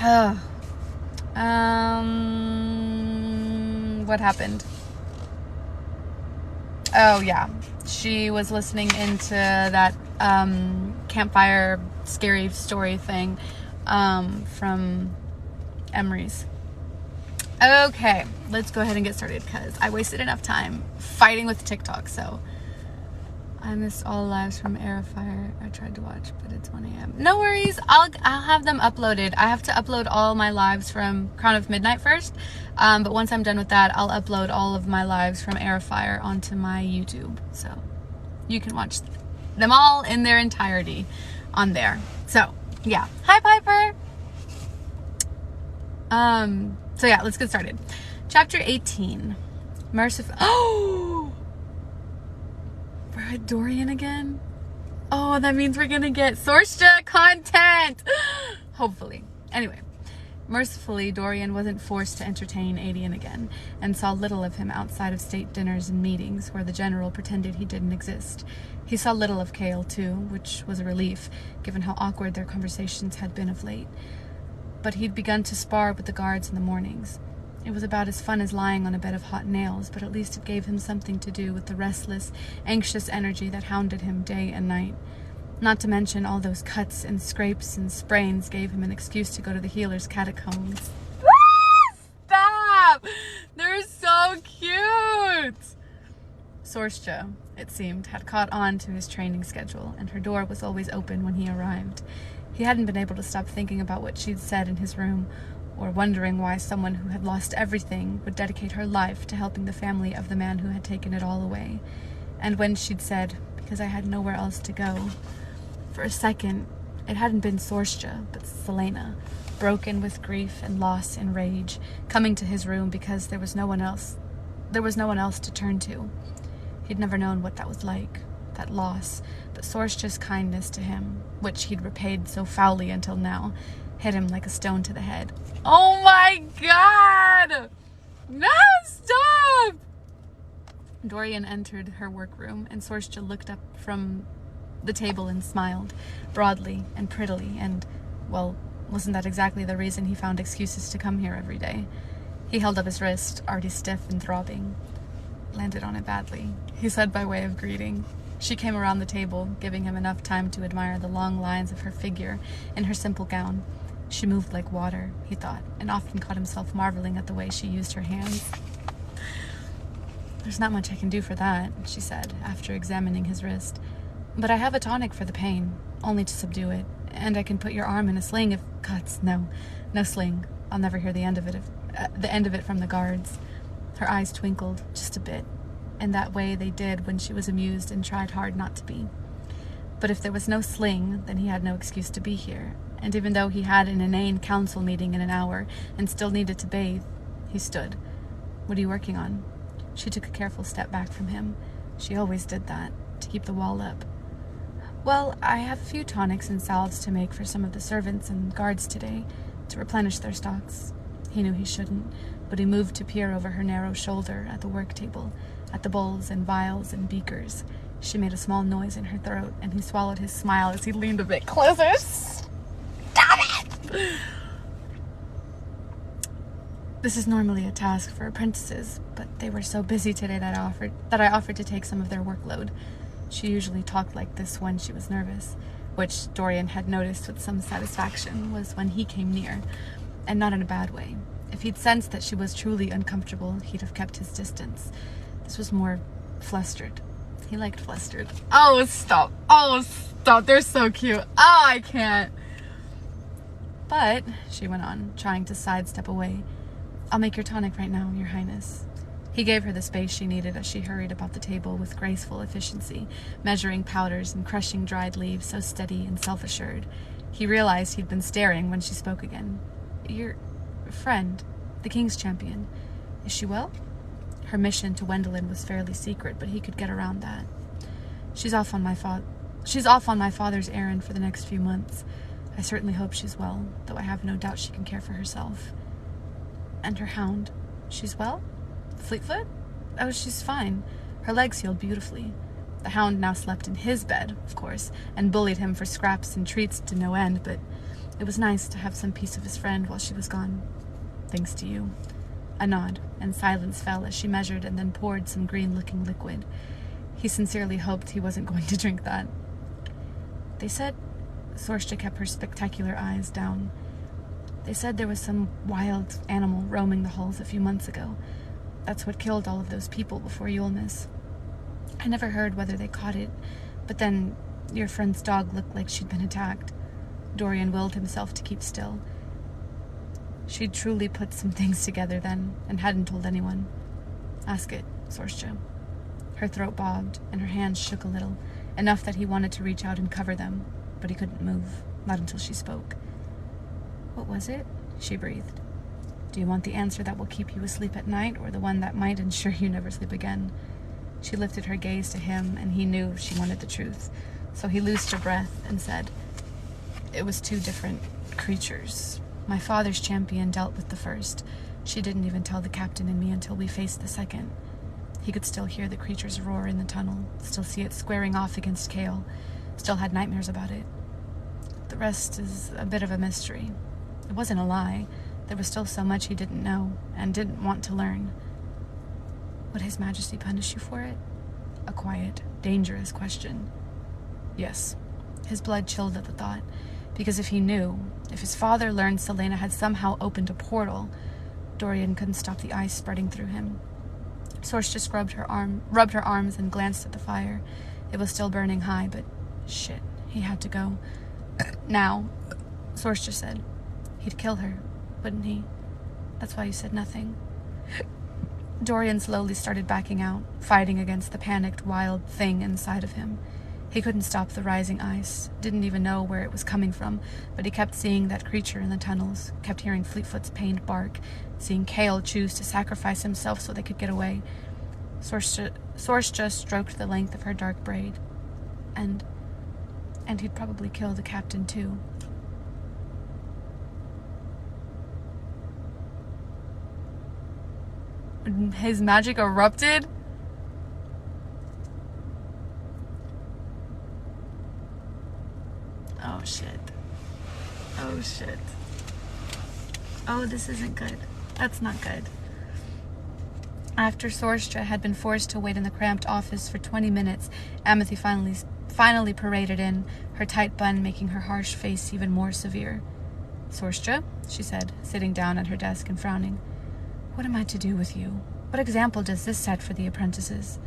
Oh. What happened? Oh, yeah. She was listening into that campfire scary story thing from Emery's. Okay, let's go ahead and get started because I wasted enough time fighting with TikTok. So I missed all lives from Airfire. I tried to watch, but it's 1 a.m. No worries. I'll have them uploaded. I have to upload all my lives from Crown of Midnight first. But once I'm done with that, I'll upload all of my lives from Airfire onto my YouTube. So you can watch them all in their entirety on there. So yeah. Hi, Piper. So yeah, let's get started. Chapter 18. Merciful. Oh! We're at Dorian again? Oh, that means we're gonna get Sorcha content! Hopefully. Anyway. Mercifully, Dorian wasn't forced to entertain Adian again, and saw little of him outside of state dinners and meetings where the general pretended he didn't exist. He saw little of Kale, too, which was a relief, given how awkward their conversations had been of late. But he'd begun to spar with the guards in the mornings. It was about as fun as lying on a bed of hot nails, but at least it gave him something to do with the restless, anxious energy that hounded him day and night. Not to mention all those cuts and scrapes and sprains gave him an excuse to go to the healer's catacombs. Stop! They're so cute! Sorcha, it seemed, had caught on to his training schedule, and her door was always open when he arrived. He hadn't been able to stop thinking about what she'd said in his room, or wondering why someone who had lost everything would dedicate her life to helping the family of the man who had taken it all away. And when she'd said, "Because I had nowhere else to go," for a second, it hadn't been Sorcha, but Selena, broken with grief and loss and rage, coming to his room because there was no one else to turn to. He'd never known what that was like, that loss, but Sorcha's kindness to him, which he'd repaid so foully until now, hit him like a stone to the head. Oh my God! No, stop! Dorian entered her workroom, and Sorcha looked up from the table and smiled, broadly and prettily, and, well, wasn't that exactly the reason he found excuses to come here every day? He held up his wrist, already stiff and throbbing. "Landed on it badly," he said by way of greeting. She came around the table, giving him enough time to admire the long lines of her figure in her simple gown. She moved like water, he thought, and often caught himself marveling at the way she used her hands. "There's not much I can do for that," she said, after examining his wrist. "But I have a tonic for the pain, only to subdue it, and I can put your arm in a sling if cuts. No sling. I'll never hear the end of it from the guards." Her eyes twinkled, just a bit, in that way they did when she was amused and tried hard not to be. But if there was no sling, then he had no excuse to be here, and even though he had an inane council meeting in an hour and still needed to bathe, he stood. "What are you working on?" She took a careful step back from him. She always did that, to keep the wall up. "Well, I have a few tonics and salves to make for some of the servants and guards today, to replenish their stocks." He knew he shouldn't, but he moved to peer over her narrow shoulder at the work table, at the bowls and vials and beakers. She made a small noise in her throat, and he swallowed his smile as he leaned a bit closer. "Stop it!" "This is normally a task for apprentices, but they were so busy today that I offered to take some of their workload." She usually talked like this when she was nervous, which Dorian had noticed with some satisfaction was when he came near, and not in a bad way. If he'd sensed that she was truly uncomfortable, he'd have kept his distance. This was more flustered. He liked flustered. Oh, stop. They're so cute. Oh, I can't. "But," she went on, trying to sidestep away, "I'll make your tonic right now, Your Highness." He gave her the space she needed as she hurried about the table with graceful efficiency, measuring powders and crushing dried leaves so steady and self-assured. He realized he'd been staring when she spoke again. "Your friend, the King's champion, is she well?" Her mission to Wendelin was fairly secret, but he could get around that. She's off on my father's errand for the next few months. I certainly hope she's well, though I have no doubt she can care for herself." "And her hound, she's well? Fleetfoot?" "Oh, she's fine. Her legs healed beautifully." The hound now slept in his bed, of course, and bullied him for scraps and treats to no end, but It was nice to have some piece of his friend while she was gone. Thanks to you. A nod, and silence fell as she measured and then poured some green-looking liquid. He sincerely hoped he wasn't going to drink that. They said... Sorcha kept her spectacular eyes down. They said there was some wild animal roaming the halls a few months ago. That's what killed all of those people before Yulnis. I never heard whether they caught it, but then your friend's dog looked like she'd been attacked. Dorian willed himself to keep still. She'd truly put some things together then, and hadn't told anyone. Ask it, Sorcha. Her throat bobbed, and her hands shook a little, enough that he wanted to reach out and cover them, but he couldn't move, not until she spoke. What was it? She breathed. Do you want the answer that will keep you asleep at night, or the one that might ensure you never sleep again? She lifted her gaze to him, and he knew she wanted the truth, so he loosed her breath and said, It was two different creatures. My father's champion dealt with the first. She didn't even tell the captain and me until we faced the second. He could still hear the creature's roar in the tunnel, still see it squaring off against Kale, still had nightmares about it. The rest is a bit of a mystery. It wasn't a lie. There was still so much he didn't know, and didn't want to learn. Would His Majesty punish you for it? A quiet, dangerous question. Yes. His blood chilled at the thought, because if he knew, if his father learned Selena had somehow opened a portal, Dorian couldn't stop the ice spreading through him. Sorcha just rubbed her arms and glanced at the fire. It was still burning high, but shit, he had to go. Now, Sorcha said. He'd kill her, wouldn't he? That's why you said nothing. Dorian slowly started backing out, fighting against the panicked, wild thing inside of him. He couldn't stop the rising ice, didn't even know where it was coming from, but he kept seeing that creature in the tunnels, kept hearing Fleetfoot's pained bark, seeing Kale choose to sacrifice himself so they could get away. Sorcha stroked the length of her dark braid. And he'd probably kill the captain too. His magic erupted? Oh shit. Oh shit. Oh, this isn't good. That's not good. After Sorcha had been forced to wait in the cramped office for 20 minutes, Amity finally paraded in, her tight bun making her harsh face even more severe. Sorcha, she said, sitting down at her desk and frowning. What am I to do with you? What example does this set for the apprentices?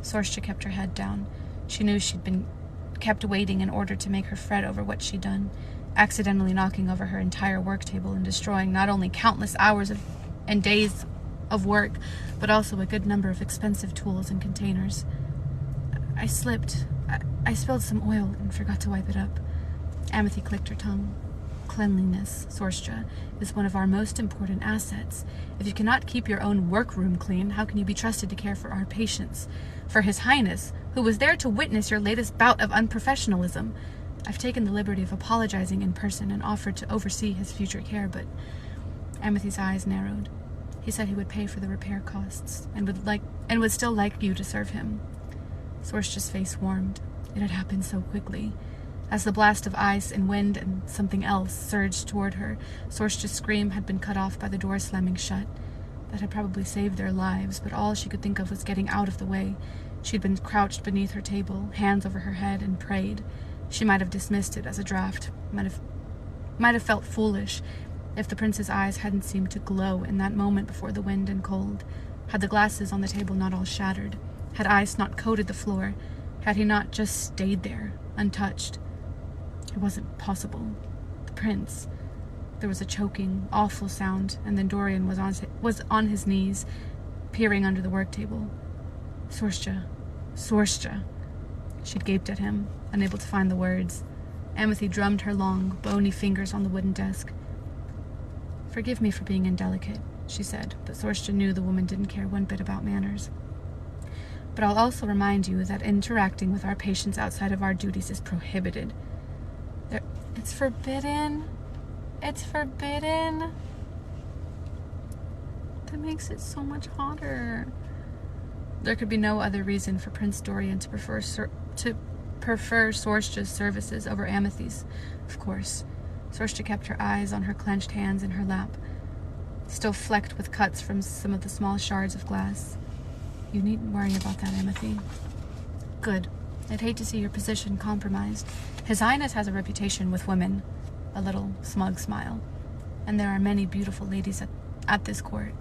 Sorcha kept her head down. She knew she'd been kept waiting in order to make her fret over what she'd done, accidentally knocking over her entire work table and destroying not only countless hours and days of work, but also a good number of expensive tools and containers. I slipped. I spilled some oil and forgot to wipe it up. Amity clicked her tongue. Cleanliness, Sorcha, is one of our most important assets. If you cannot keep your own workroom clean, how can you be trusted to care for our patients? For His Highness, who was there to witness your latest bout of unprofessionalism. I've taken the liberty of apologizing in person and offered to oversee his future care, but Amity's eyes narrowed. He said he would pay for the repair costs and would still like you to serve him. Sorcha's face warmed. It had happened so quickly. As the blast of ice and wind and something else surged toward her, Sorcha's scream had been cut off by the door slamming shut. That had probably saved their lives, but all she could think of was getting out of the way. She'd been crouched beneath her table, hands over her head, and prayed. She might have dismissed it as a draft, might have felt foolish if the prince's eyes hadn't seemed to glow in that moment before the wind and cold, had the glasses on the table not all shattered, had ice not coated the floor, had he not just stayed there, untouched. It wasn't possible. The prince. There was a choking, awful sound, and then Dorian was on his knees, peering under the work table. Sorcha. Sorcha. She'd gaped at him, unable to find the words. Amity drummed her long, bony fingers on the wooden desk. Forgive me for being indelicate, she said, but Sorcha knew the woman didn't care one bit about manners. But I'll also remind you that interacting with our patients outside of our duties is prohibited. It's forbidden. It's forbidden. That makes it so much hotter. There could be no other reason for Prince Dorian to prefer Sorcha's services over Amity's, of course. Sorcha kept her eyes on her clenched hands in her lap, still flecked with cuts from some of the small shards of glass. You needn't worry about that, Amity. Good. I'd hate to see your position compromised. His Highness has a reputation with women. A little smug smile. And there are many beautiful ladies at this court,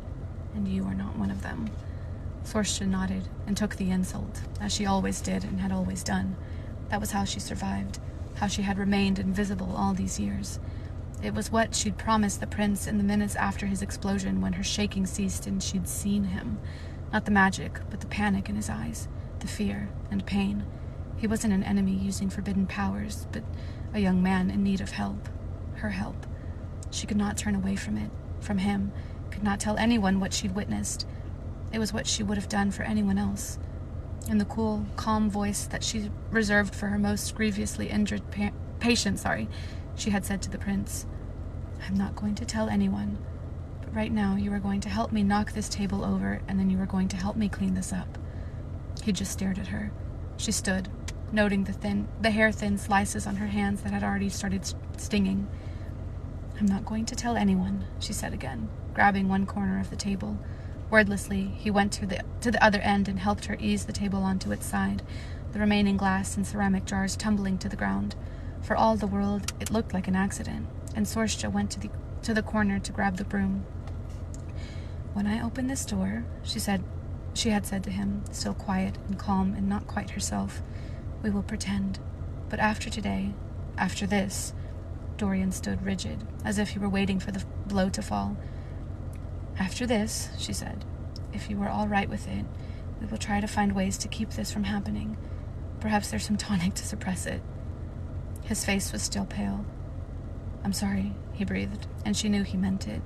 and you are not one of them. Sorcha nodded and took the insult, as she always did and had always done. That was how she survived, how she had remained invisible all these years. It was what she'd promised the prince in the minutes after his explosion, when her shaking ceased and she'd seen him. Not the magic, but the panic in his eyes, the fear and pain. He wasn't an enemy using forbidden powers, but a young man in need of help. Her help. She could not turn away from it, from him, could not tell anyone what she'd witnessed. It was what she would have done for anyone else. In the cool, calm voice that she reserved for her most grievously injured patient, she had said to the prince, I'm not going to tell anyone, but right now you are going to help me knock this table over, and then you are going to help me clean this up. He just stared at her. She stood, noting the hair-thin slices on her hands that had already started stinging. I'm not going to tell anyone, she said again, grabbing one corner of the table. Wordlessly, he went to the other end and helped her ease the table onto its side, the remaining glass and ceramic jars tumbling to the ground. For all the world, it looked like an accident, and Sorcha went to the corner to grab the broom. When I open this door, she had said to him, still quiet and calm and not quite herself, we will pretend. But after today, after this, Dorian stood rigid, as if he were waiting for the blow to fall. After this, she said, if you are all right with it, we will try to find ways to keep this from happening. Perhaps there's some tonic to suppress it. His face was still pale. I'm sorry, he breathed, and she knew he meant it.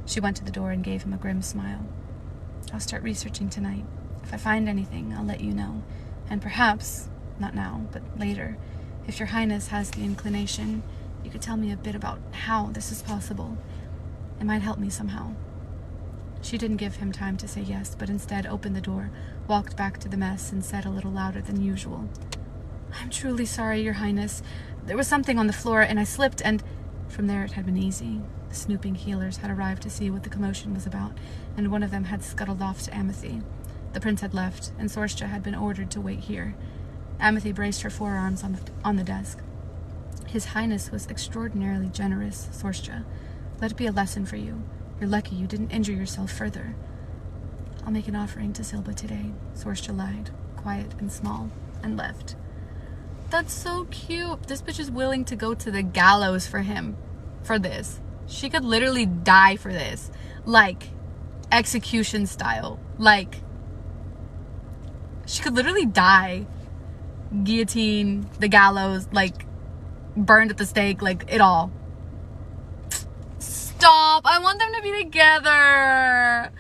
She went to the door and gave him a grim smile. I'll start researching tonight. If I find anything, I'll let you know. And perhaps, not now, but later, if your Highness has the inclination, you could tell me a bit about how this is possible. It might help me somehow. She didn't give him time to say yes, but instead opened the door, walked back to the mess, and said a little louder than usual, I'm truly sorry, Your Highness. There was something on the floor, and I slipped, and... From there it had been easy. The snooping healers had arrived to see what the commotion was about, and one of them had scuttled off to Amity. The prince had left, and Sorcha had been ordered to wait here. Amity braced her forearms on the desk. His Highness was extraordinarily generous, Sorcha. Let it be a lesson for you. You're lucky you didn't injure yourself further. I'll make an offering to Silba today, Sorcha lied, quiet and small, and left. That's so cute. This bitch is willing to go to the gallows for him, for this. She could literally die for this. Like, execution style. Like, she could literally die. Guillotine, the gallows, like, burned at the stake, like, it all. Stop! I want them to be together!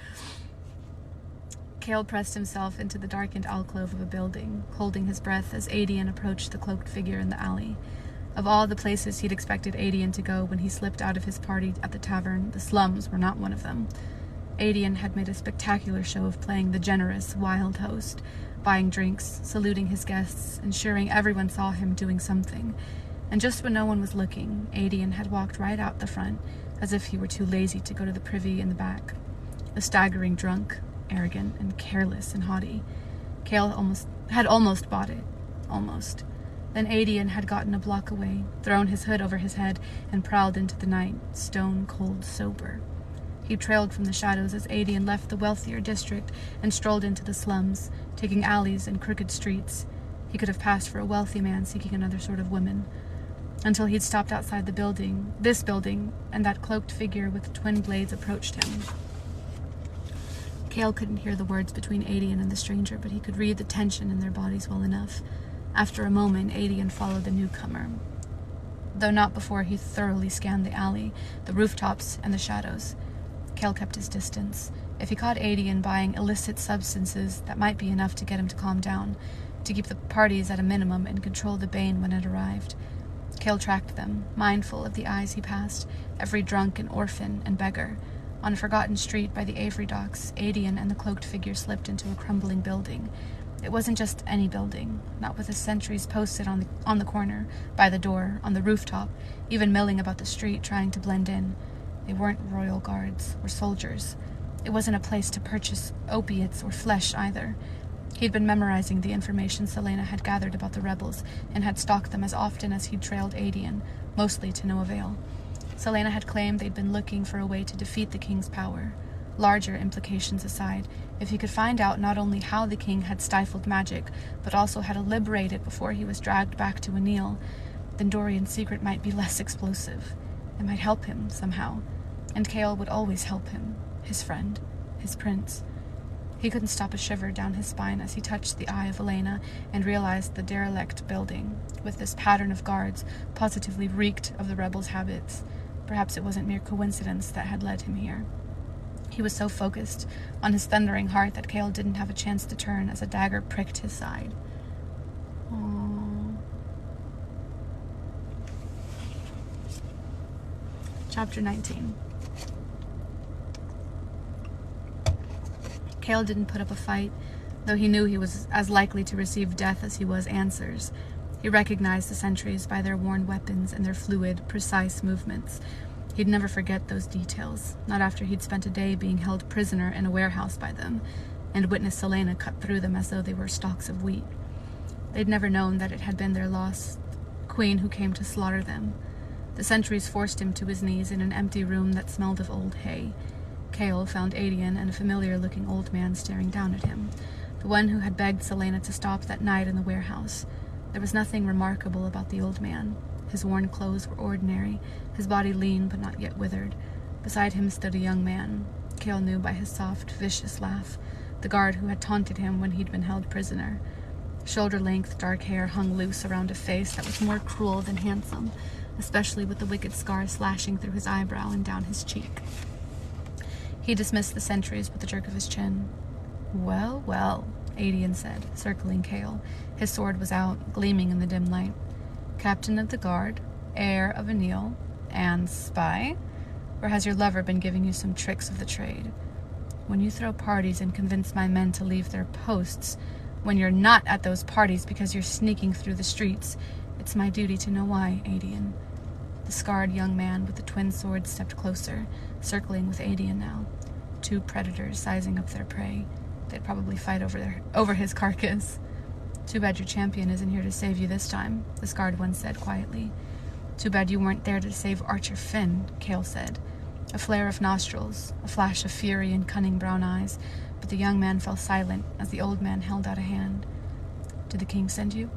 Cale pressed himself into the darkened alcove of a building, holding his breath as Adian approached the cloaked figure in the alley. Of all the places he'd expected Adian to go when he slipped out of his party at the tavern, the slums were not one of them. Adian had made a spectacular show of playing the generous, wild host, buying drinks, saluting his guests, ensuring everyone saw him doing something. And just when no one was looking, Adian had walked right out the front, as if he were too lazy to go to the privy in the back. A staggering drunk, arrogant and careless and haughty. Cale had almost bought it. Almost. Then Adian had gotten a block away, thrown his hood over his head, and prowled into the night, stone-cold sober. He trailed from the shadows as Adian left the wealthier district and strolled into the slums, taking alleys and crooked streets. He could have passed for a wealthy man seeking another sort of woman, until he'd stopped outside this building, and that cloaked figure with twin blades approached him. Cale couldn't hear the words between Adian and the stranger, but he could read the tension in their bodies well enough. After a moment, Adian followed the newcomer, though not before he thoroughly scanned the alley, the rooftops, and the shadows. Cale kept his distance. If he caught Adian buying illicit substances, that might be enough to get him to calm down, to keep the parties at a minimum and control the bane when it arrived. Cale tracked them, mindful of the eyes he passed, every drunk and orphan and beggar. On a forgotten street by the Avery docks, Adian and the cloaked figure slipped into a crumbling building. It wasn't just any building, not with the sentries posted on the corner, by the door, on the rooftop, even milling about the street trying to blend in. They weren't royal guards or soldiers. It wasn't a place to purchase opiates or flesh either. He'd been memorizing the information Selena had gathered about the rebels and had stalked them as often as he'd trailed Adian, mostly to no avail. Selena had claimed they'd been looking for a way to defeat the king's power. Larger implications aside, if he could find out not only how the king had stifled magic, but also how to liberate it before he was dragged back to Anil, then Dorian's secret might be less explosive. It might help him, somehow. And Chaol would always help him, his friend, his prince. He couldn't stop a shiver down his spine as he touched the eye of Elena and realized the derelict building, with this pattern of guards, positively reeked of the rebels' habits. Perhaps it wasn't mere coincidence that had led him here. He was so focused on his thundering heart that Chaol didn't have a chance to turn as a dagger pricked his side. Aww. Chapter 19. Chaol didn't put up a fight, though he knew he was as likely to receive death as he was answers. He recognized the sentries by their worn weapons and their fluid, precise movements. He'd never forget those details, not after he'd spent a day being held prisoner in a warehouse by them, and witnessed Selena cut through them as though they were stalks of wheat. They'd never known that it had been their lost queen who came to slaughter them. The sentries forced him to his knees in an empty room that smelled of old hay. Chaol found Adian and a familiar-looking old man staring down at him, the one who had begged Selena to stop that night in the warehouse. There was nothing remarkable about the old man. His worn clothes were ordinary, his body lean but not yet withered. Beside him stood a young man. Chaol knew by his soft, vicious laugh, the guard who had taunted him when he'd been held prisoner. Shoulder-length dark hair hung loose around a face that was more cruel than handsome, especially with the wicked scar slashing through his eyebrow and down his cheek. He dismissed the sentries with a jerk of his chin. "Well, well," Adian said, circling Chaol. His sword was out, gleaming in the dim light. "Captain of the guard, heir of Anil, and spy? Or has your lover been giving you some tricks of the trade? When you throw parties and convince my men to leave their posts, when you're not at those parties because you're sneaking through the streets, it's my duty to know why, Adian." The scarred young man with the twin swords stepped closer, circling with Adian now. Two predators sizing up their prey. They'd probably fight over his carcass. "Too bad your champion isn't here to save you this time," the scarred one said quietly. "Too bad you weren't there to save Archer Finn," Chaol said. A flare of nostrils, a flash of fury in cunning brown eyes, but the young man fell silent as the old man held out a hand. "Did the king send you?"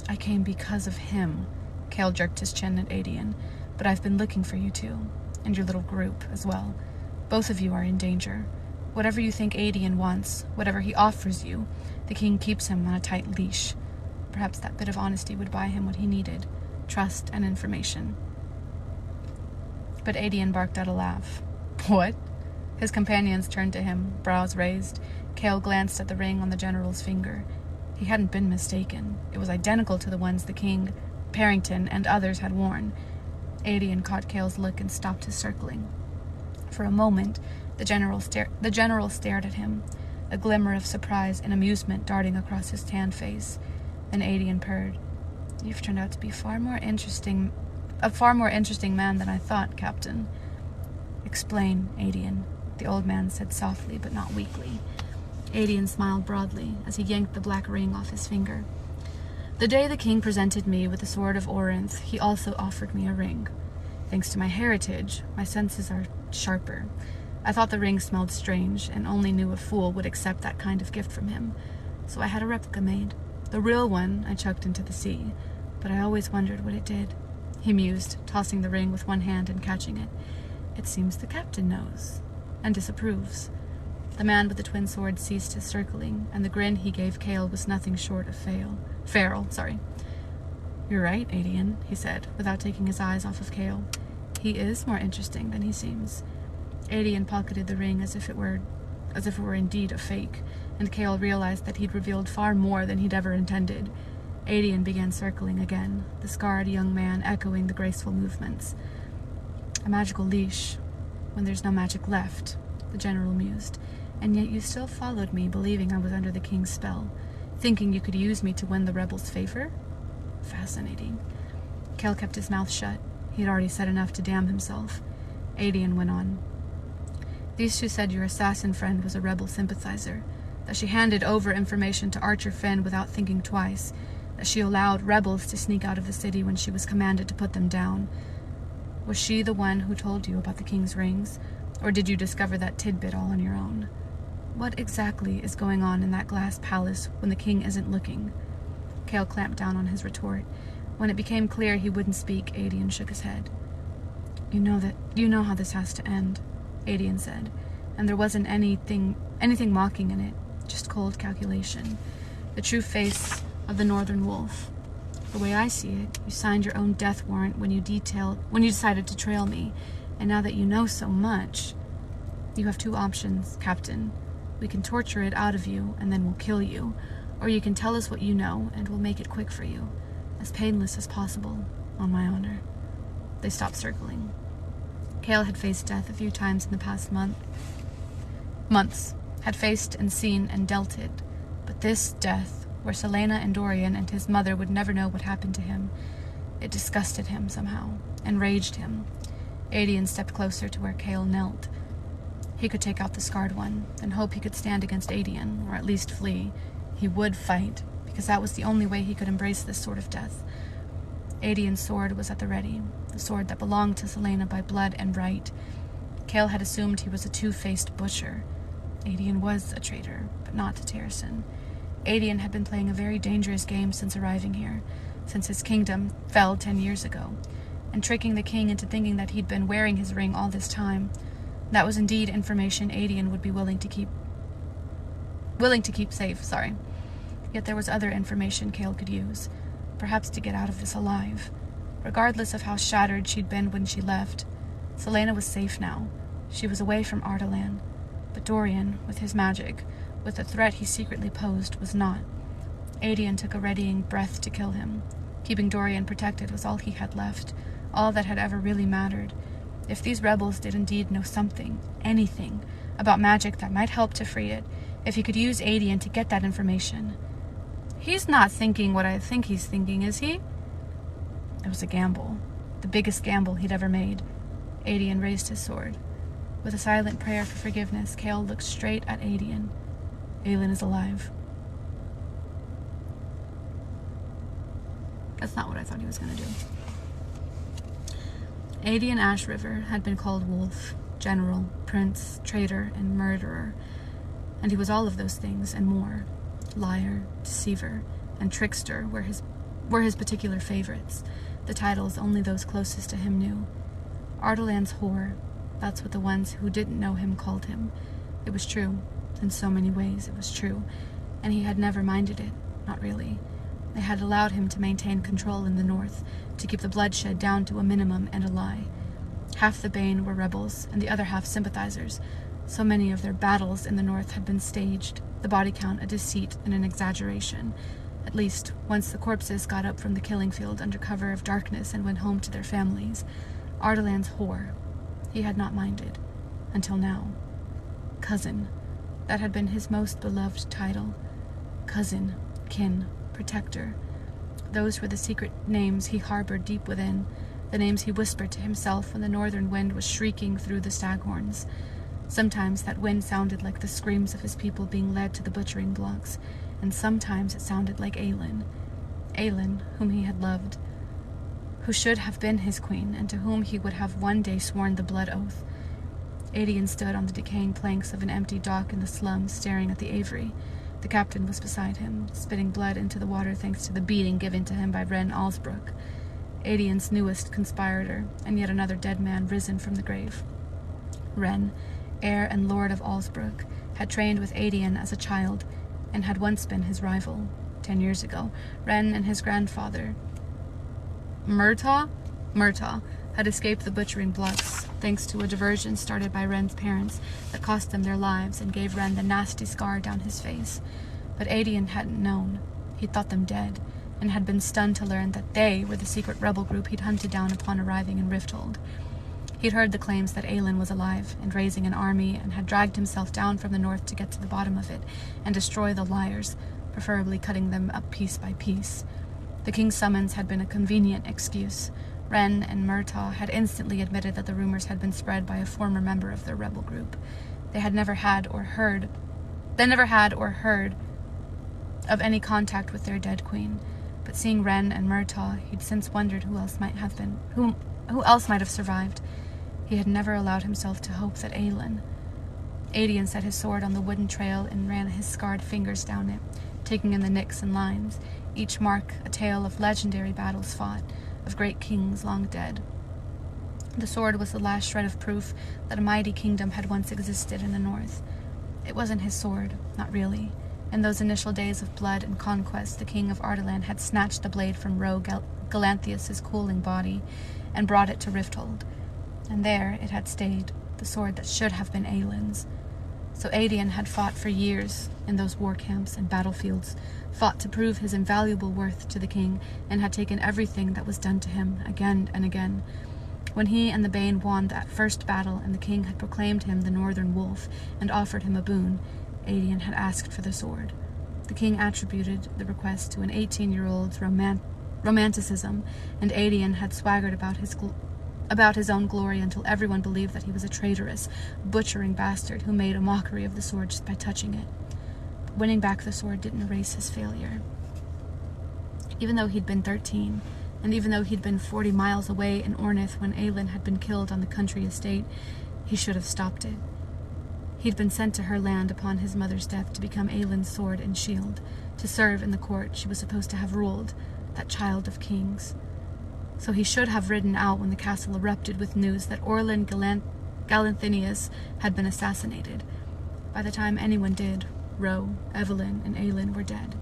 "I came because of him," Chaol jerked his chin at Adian. "But I've been looking for you too, and your little group as well. Both of you are in danger. Whatever you think Adian wants, whatever he offers you, the king keeps him on a tight leash. Perhaps that bit of honesty would buy him what he needed, trust and information." But Adian barked out a laugh. "What?" His companions turned to him, brows raised. Chaol glanced at the ring on the general's finger. He hadn't been mistaken. It was identical to the ones the king, Parrington, and others had worn. Adian caught Chaol's look and stopped his circling. For a moment, the general stared at him, a glimmer of surprise and amusement darting across his tanned face. Then Adian purred. "You've turned out to be a far more interesting man than I thought, Captain." "Explain, Adian," the old man said softly but not weakly. Adian smiled broadly as he yanked the black ring off his finger. "The day the king presented me with the sword of Orinth, he also offered me a ring. Thanks to my heritage, my senses are sharper. I thought the ring smelled strange, and only knew a fool would accept that kind of gift from him. So I had a replica made. The real one I chucked into the sea, but I always wondered what it did." He mused, tossing the ring with one hand and catching it. "It seems the captain knows, and disapproves." The man with the twin swords ceased his circling, and the grin he gave Chaol was nothing short of feral. "You're right, Adian," he said, without taking his eyes off of Chaol. "He is more interesting than he seems." Adian pocketed the ring as if it were indeed a fake, and Chaol realized that he'd revealed far more than he'd ever intended. Adian began circling again, the scarred young man echoing the graceful movements. "A magical leash, when there's no magic left," the general mused. "And yet you still followed me, believing I was under the king's spell. Thinking you could use me to win the rebels' favor? Fascinating. Cale kept his mouth shut. He had already said enough to damn himself. Adian went on. These two said your assassin friend was a rebel sympathizer, that she handed over information to Archer Finn without thinking twice, that she allowed rebels to sneak out of the city when she was commanded to put them down. Was she the one who told you about the king's rings, or did you discover that tidbit all on your own? What exactly is going on in that glass palace when the king isn't looking? Cale clamped down on his retort. When it became clear he wouldn't speak, Adian shook his head. You know how this has to end, Adian said, and there wasn't anything mocking in it, just cold calculation. The true face of the Northern Wolf. The way I see it, you signed your own death warrant when you decided to trail me, and now that you know so much, you have two options, Captain. We can torture it out of you, and then we'll kill you, or you can tell us what you know, and we'll make it quick for you, as painless as possible, on my honor. They stopped circling. Cale had faced death a few times in the past months, had faced and seen and dealt it, but this death, where Selena and Dorian and his mother would never know what happened to him, it disgusted him somehow, enraged him. Adian stepped closer to where Cale knelt. He could take out the scarred one, and hope he could stand against Adian, or at least flee. He would fight, because that was the only way he could embrace this sort of death. Adian's sword was at the ready, the sword that belonged to Selena by blood and right. Cale had assumed he was a two-faced butcher. Adian was a traitor, but not to Terrason. Adian had been playing a very dangerous game since arriving here, since his kingdom fell 10 years ago, and tricking the king into thinking that he'd been wearing his ring all this time. That was indeed information Adian would be willing to keep safe. Yet there was other information Cale could use, perhaps to get out of this alive. Regardless of how shattered she'd been when she left, Selena was safe now. She was away from Ardalan. But Dorian, with his magic, with the threat he secretly posed, was not. Adian took a readying breath to kill him. Keeping Dorian protected was all he had left, all that had ever really mattered. If these rebels did indeed know something, anything, about magic that might help to free it, if he could use Adian to get that information. He's not thinking what I think he's thinking, is he? It was a gamble. The biggest gamble he'd ever made. Adian raised his sword. With a silent prayer for forgiveness, Cale looked straight at Adian. Aelin is alive. That's not what I thought he was going to do. Adian Ashriver had been called Wolf, General, Prince, Traitor, and Murderer, and he was all of those things and more. Liar, Deceiver, and Trickster were his particular favorites, the titles only those closest to him knew. Ardalan's whore, that's what the ones who didn't know him called him. It was true. In so many ways it was true, and he had never minded it, not really. They had allowed him to maintain control in the north, to keep the bloodshed down to a minimum and a lie. Half the Bane were rebels, and the other half sympathizers. So many of their battles in the north had been staged, the body count a deceit and an exaggeration. At least, once the corpses got up from the killing field under cover of darkness and went home to their families. Ardalan's whore. He had not minded. Until now. Cousin. That had been his most beloved title. Cousin, kin, protector. Those were the secret names he harbored deep within, the names he whispered to himself when the northern wind was shrieking through the staghorns. Sometimes that wind sounded like the screams of his people being led to the butchering blocks, and sometimes it sounded like Aelin. Aelin, whom he had loved, who should have been his queen, and to whom he would have one day sworn the blood oath. Adian stood on the decaying planks of an empty dock in the slums, staring at the Avery. The captain was beside him, spitting blood into the water thanks to the beating given to him by Wren Alsbrook, Adian's newest conspirator, and yet another dead man risen from the grave. Wren, heir and lord of Alsbrook, had trained with Adian as a child, and had once been his rival. 10 years ago, Wren and his grandfather, Murtaugh, had escaped the butchering blocks, thanks to a diversion started by Wren's parents that cost them their lives and gave Wren the nasty scar down his face. But Adian hadn't known. He'd thought them dead, and had been stunned to learn that they were the secret rebel group he'd hunted down upon arriving in Rifthold. He'd heard the claims that Aelin was alive and raising an army, and had dragged himself down from the north to get to the bottom of it and destroy the liars, preferably cutting them up piece by piece. The king's summons had been a convenient excuse. Ren and Murtaugh had instantly admitted that the rumors had been spread by a former member of their rebel group. They never had or heard of any contact with their dead queen, but seeing Ren and Murtaugh, he'd since wondered who else might have survived. He had never allowed himself to hope that Aedion set his sword on the wooden trail and ran his scarred fingers down it, taking in the nicks and lines, each mark a tale of legendary battles fought, of great kings long dead. The sword was the last shred of proof that a mighty kingdom had once existed in the north. It wasn't his sword, not really. In those initial days of blood and conquest, the king of Ardalan had snatched the blade from roe Galanthius' cooling body and brought it to Rifthold. And there it had stayed, the sword that should have been Aelin's. So Aedion had fought for years in those war camps and battlefields, fought to prove his invaluable worth to the king, and had taken everything that was done to him again and again. When he and the Bane won that first battle and the king had proclaimed him the Northern Wolf and offered him a boon, Aedion had asked for the sword. The king attributed the request to an 18-year-old's romanticism, and Aedion had swaggered about his own glory until everyone believed that he was a traitorous, butchering bastard who made a mockery of the sword just by touching it. But winning back the sword didn't erase his failure. Even though he'd been 13, and even though he'd been 40 miles away in Ornith when Aelin had been killed on the country estate, he should have stopped it. He'd been sent to her land upon his mother's death to become Aelin's sword and shield, to serve in the court she was supposed to have ruled, that child of kings. So he should have ridden out when the castle erupted with news that Orlin Galanthinius had been assassinated. By the time anyone did, Ro, Evelyn, and Aelin were dead.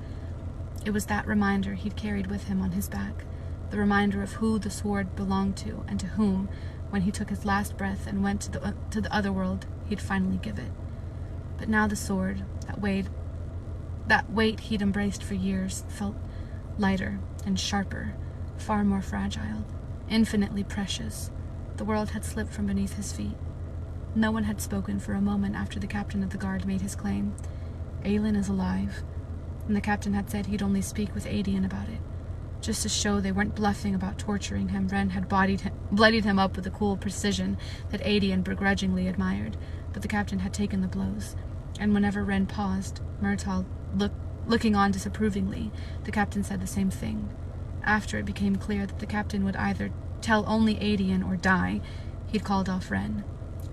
It was that reminder he'd carried with him on his back, the reminder of who the sword belonged to and to whom, when he took his last breath and went to the other world, he'd finally give it. But now the sword, that weight he'd embraced for years, felt lighter and sharper, far more fragile, infinitely precious. The world had slipped from beneath his feet. No one had spoken for a moment after the captain of the guard made his claim. Aelin is alive, and the captain had said he'd only speak with Aedion about it. Just to show they weren't bluffing about torturing him, Ren had bloodied him up with a cool precision that Aedion begrudgingly admired, but the captain had taken the blows, and whenever Ren paused, Murtaugh looking on disapprovingly, the captain said the same thing. After it became clear that the captain would either tell only Aedion or die, he'd called off Ren.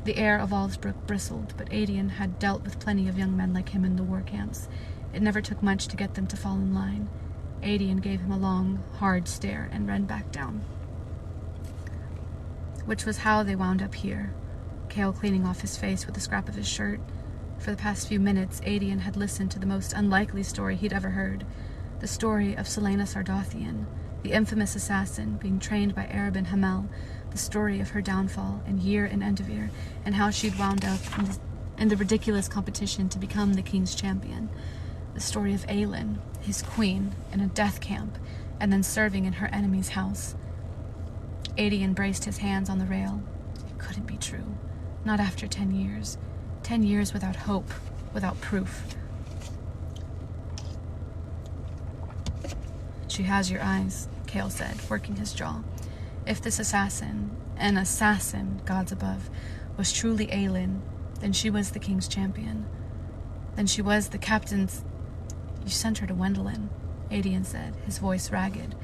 The air of Alvesbrook bristled, but Aedion had dealt with plenty of young men like him in the war camps. It never took much to get them to fall in line. Aedion gave him a long, hard stare, and Ren backed down. Which was how they wound up here, Cale cleaning off his face with a scrap of his shirt. For the past few minutes, Aedion had listened to the most unlikely story he'd ever heard. The story of Selena Sardothian, the infamous assassin being trained by Arabin Hamel, the story of her downfall in Yer and Endivir, and how she'd wound up in the ridiculous competition to become the king's champion. The story of Aelin, his queen, in a death camp, and then serving in her enemy's house. Aedion braced his hands on the rail. It couldn't be true. Not after 10 years. 10 years without hope, without proof. She has your eyes, Cale said, working his jaw. If this assassin, gods above, was truly Aelin, then she was the king's champion. Then she was the captain's... You sent her to Wendelin, Aedion said, his voice ragged.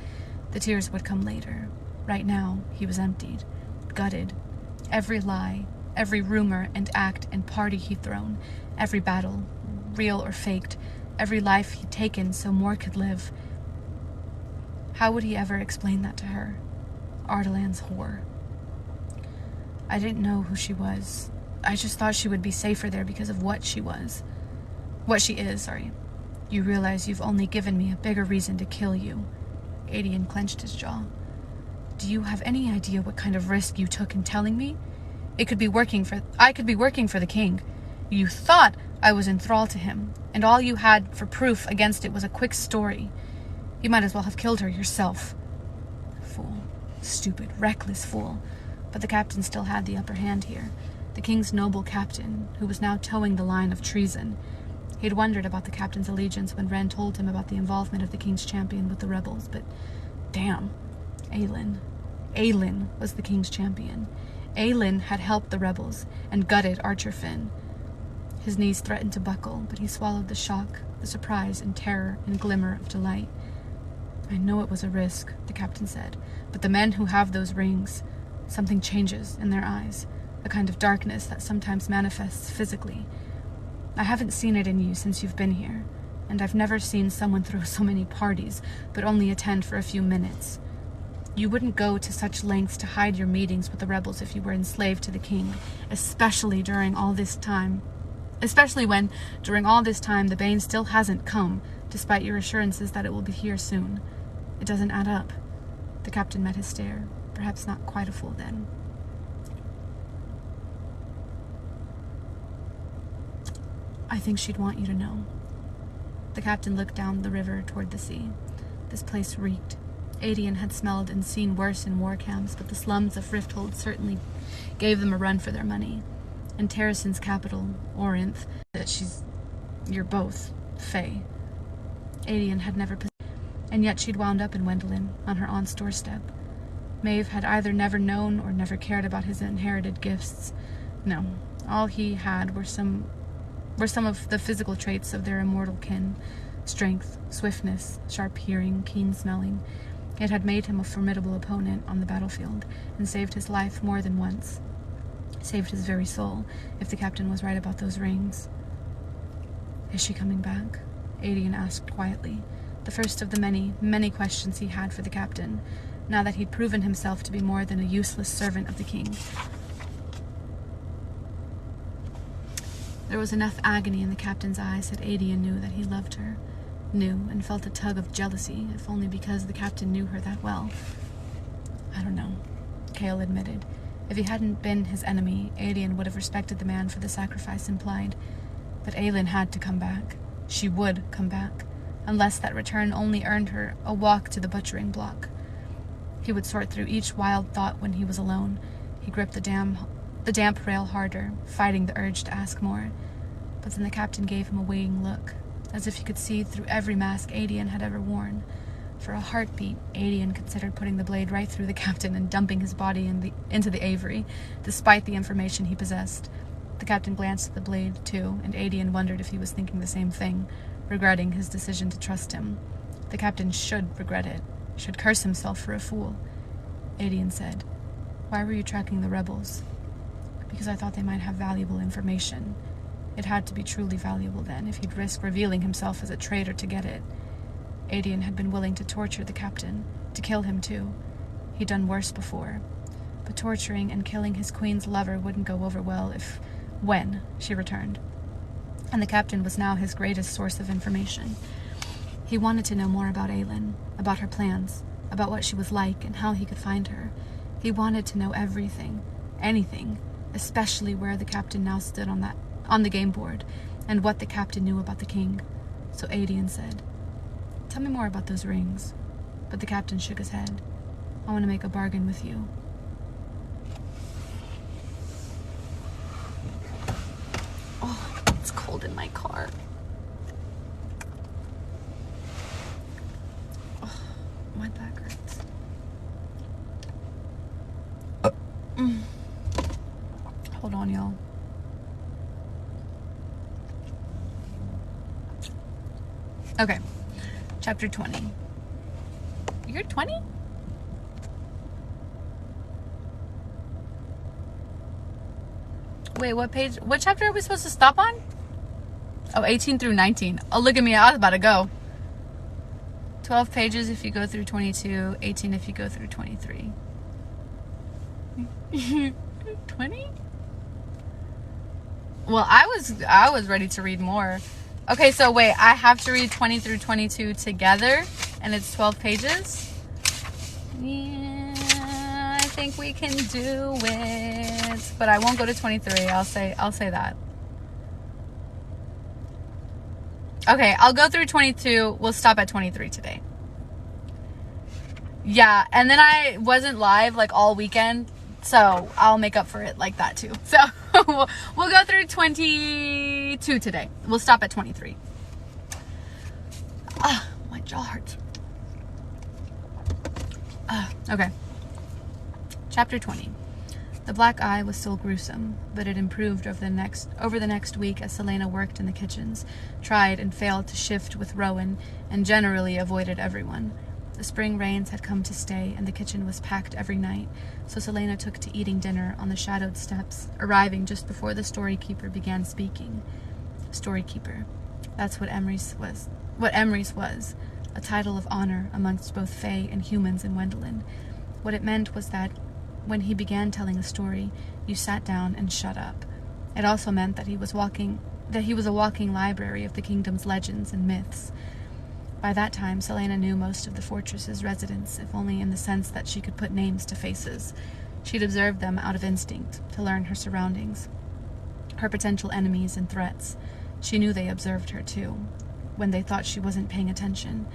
The tears would come later. Right now, he was emptied, gutted. Every lie, every rumor and act and party he'd thrown, every battle, real or faked, every life he'd taken so more could live. How would he ever explain that to her? Ardalan's whore. I didn't know who she was. I just thought she would be safer there because of what she was. What she is, sorry. You realize you've only given me a bigger reason to kill you. Aedion clenched his jaw. Do you have any idea what kind of risk you took in telling me? I could be working for the king. You thought I was in thrall to him, and all you had for proof against it was a quick story. You might as well have killed her yourself. Fool. Stupid, reckless fool. But the captain still had the upper hand here. The king's noble captain, who was now towing the line of treason. He had wondered about the captain's allegiance when Ren told him about the involvement of the King's champion with the rebels, but damn, Aelin. Aelin was the King's champion. Aelin had helped the rebels and gutted Archer Finn. His knees threatened to buckle, but he swallowed the shock, the surprise and terror and glimmer of delight. I know it was a risk, the captain said, but the men who have those rings, something changes in their eyes, a kind of darkness that sometimes manifests physically. I haven't seen it in you since you've been here, and I've never seen someone throw so many parties, but only attend for a few minutes. You wouldn't go to such lengths to hide your meetings with the rebels if you were enslaved to the king, especially when, during all this time, the Bane still hasn't come, despite your assurances that it will be here soon. It doesn't add up. The captain met his stare, perhaps not quite a fool then. I think she'd want you to know. The captain looked down the river toward the sea. This place reeked. Aedion had smelled and seen worse in war camps, but the slums of Rifthold certainly gave them a run for their money. In Terrason's capital, Orinth, you're both Fae. Aedion had never and yet she'd wound up in Wendelin, on her aunt's doorstep. Maeve had either never known or never cared about his inherited gifts. No, all he had were some of the physical traits of their immortal kin. Strength, swiftness, sharp hearing, keen smelling. It had made him a formidable opponent on the battlefield, and saved his life more than once. Saved his very soul, if the captain was right about those rings. Is she coming back? Aedion asked quietly, the first of the many, many questions he had for the captain, now that he'd proven himself to be more than a useless servant of the king. There was enough agony in the captain's eyes that Aedion knew that he loved her, knew and felt a tug of jealousy, if only because the captain knew her that well. I don't know, Chaol admitted. If he hadn't been his enemy, Aedion would have respected the man for the sacrifice implied. But Aelin had to come back. She would come back, unless that return only earned her a walk to the butchering block. He would sort through each wild thought when he was alone. He gripped the damp rail harder, fighting the urge to ask more. But then the captain gave him a weighing look, as if he could see through every mask Aedion had ever worn. For a heartbeat, Aedion considered putting the blade right through the captain and dumping his body into the Avery, despite the information he possessed. The captain glanced at the blade, too, and Aedion wondered if he was thinking the same thing, regretting his decision to trust him. The captain should regret it, should curse himself for a fool. Aedion said, "Why were you tracking the rebels?" "Because I thought they might have valuable information. It had to be truly valuable then, if he'd risk revealing himself as a traitor to get it." Aedion had been willing to torture the captain, to kill him too. He'd done worse before. But torturing and killing his queen's lover wouldn't go over well when she returned. And the captain was now his greatest source of information. He wanted to know more about Aelin, about her plans, about what she was like and how he could find her. He wanted to know everything, anything, especially where the captain now stood on the game board, and what the captain knew about the king. So Aedion said, "Tell me more about those rings." But the captain shook his head. "I want to make a bargain with you." Oh, it's cold in my car. Oh, my back hurts. Hold on, y'all. Okay, chapter 20. You're 20? Wait, what page? What chapter are we supposed to stop on? Oh, 18 through 19. Oh, look at me. I was about to go. 12 pages if you go through 22. 18 if you go through 23. 20? Well, I was ready to read more. Okay, so wait, I have to read 20 through 22 together, and it's 12 pages? Yeah, I think we can do it. But I won't go to 23, I'll say that. Okay, I'll go through 22, we'll stop at 23 today. Yeah, and then I wasn't live like all weekend, so I'll make up for it like that too. So We'll go through 22 today. We'll stop at 23. My jaw hurts. Okay. Chapter 20. The black eye was still gruesome, but it improved over the next week as Selena worked in the kitchens, tried and failed to shift with Rowan, and generally avoided everyone. The spring rains had come to stay, and the kitchen was packed every night, so Selena took to eating dinner on the shadowed steps, arriving just before the storykeeper began speaking. Storykeeper. That's what Emery's was, a title of honor amongst both Fae and humans in Wendelin. What it meant was that when he began telling a story, you sat down and shut up. It also meant that he was a walking library of the kingdom's legends and myths. By that time, Selena knew most of the fortress's residents, if only in the sense that she could put names to faces. She'd observed them out of instinct, to learn her surroundings, her potential enemies and threats. She knew they observed her, too, when they thought she wasn't paying attention,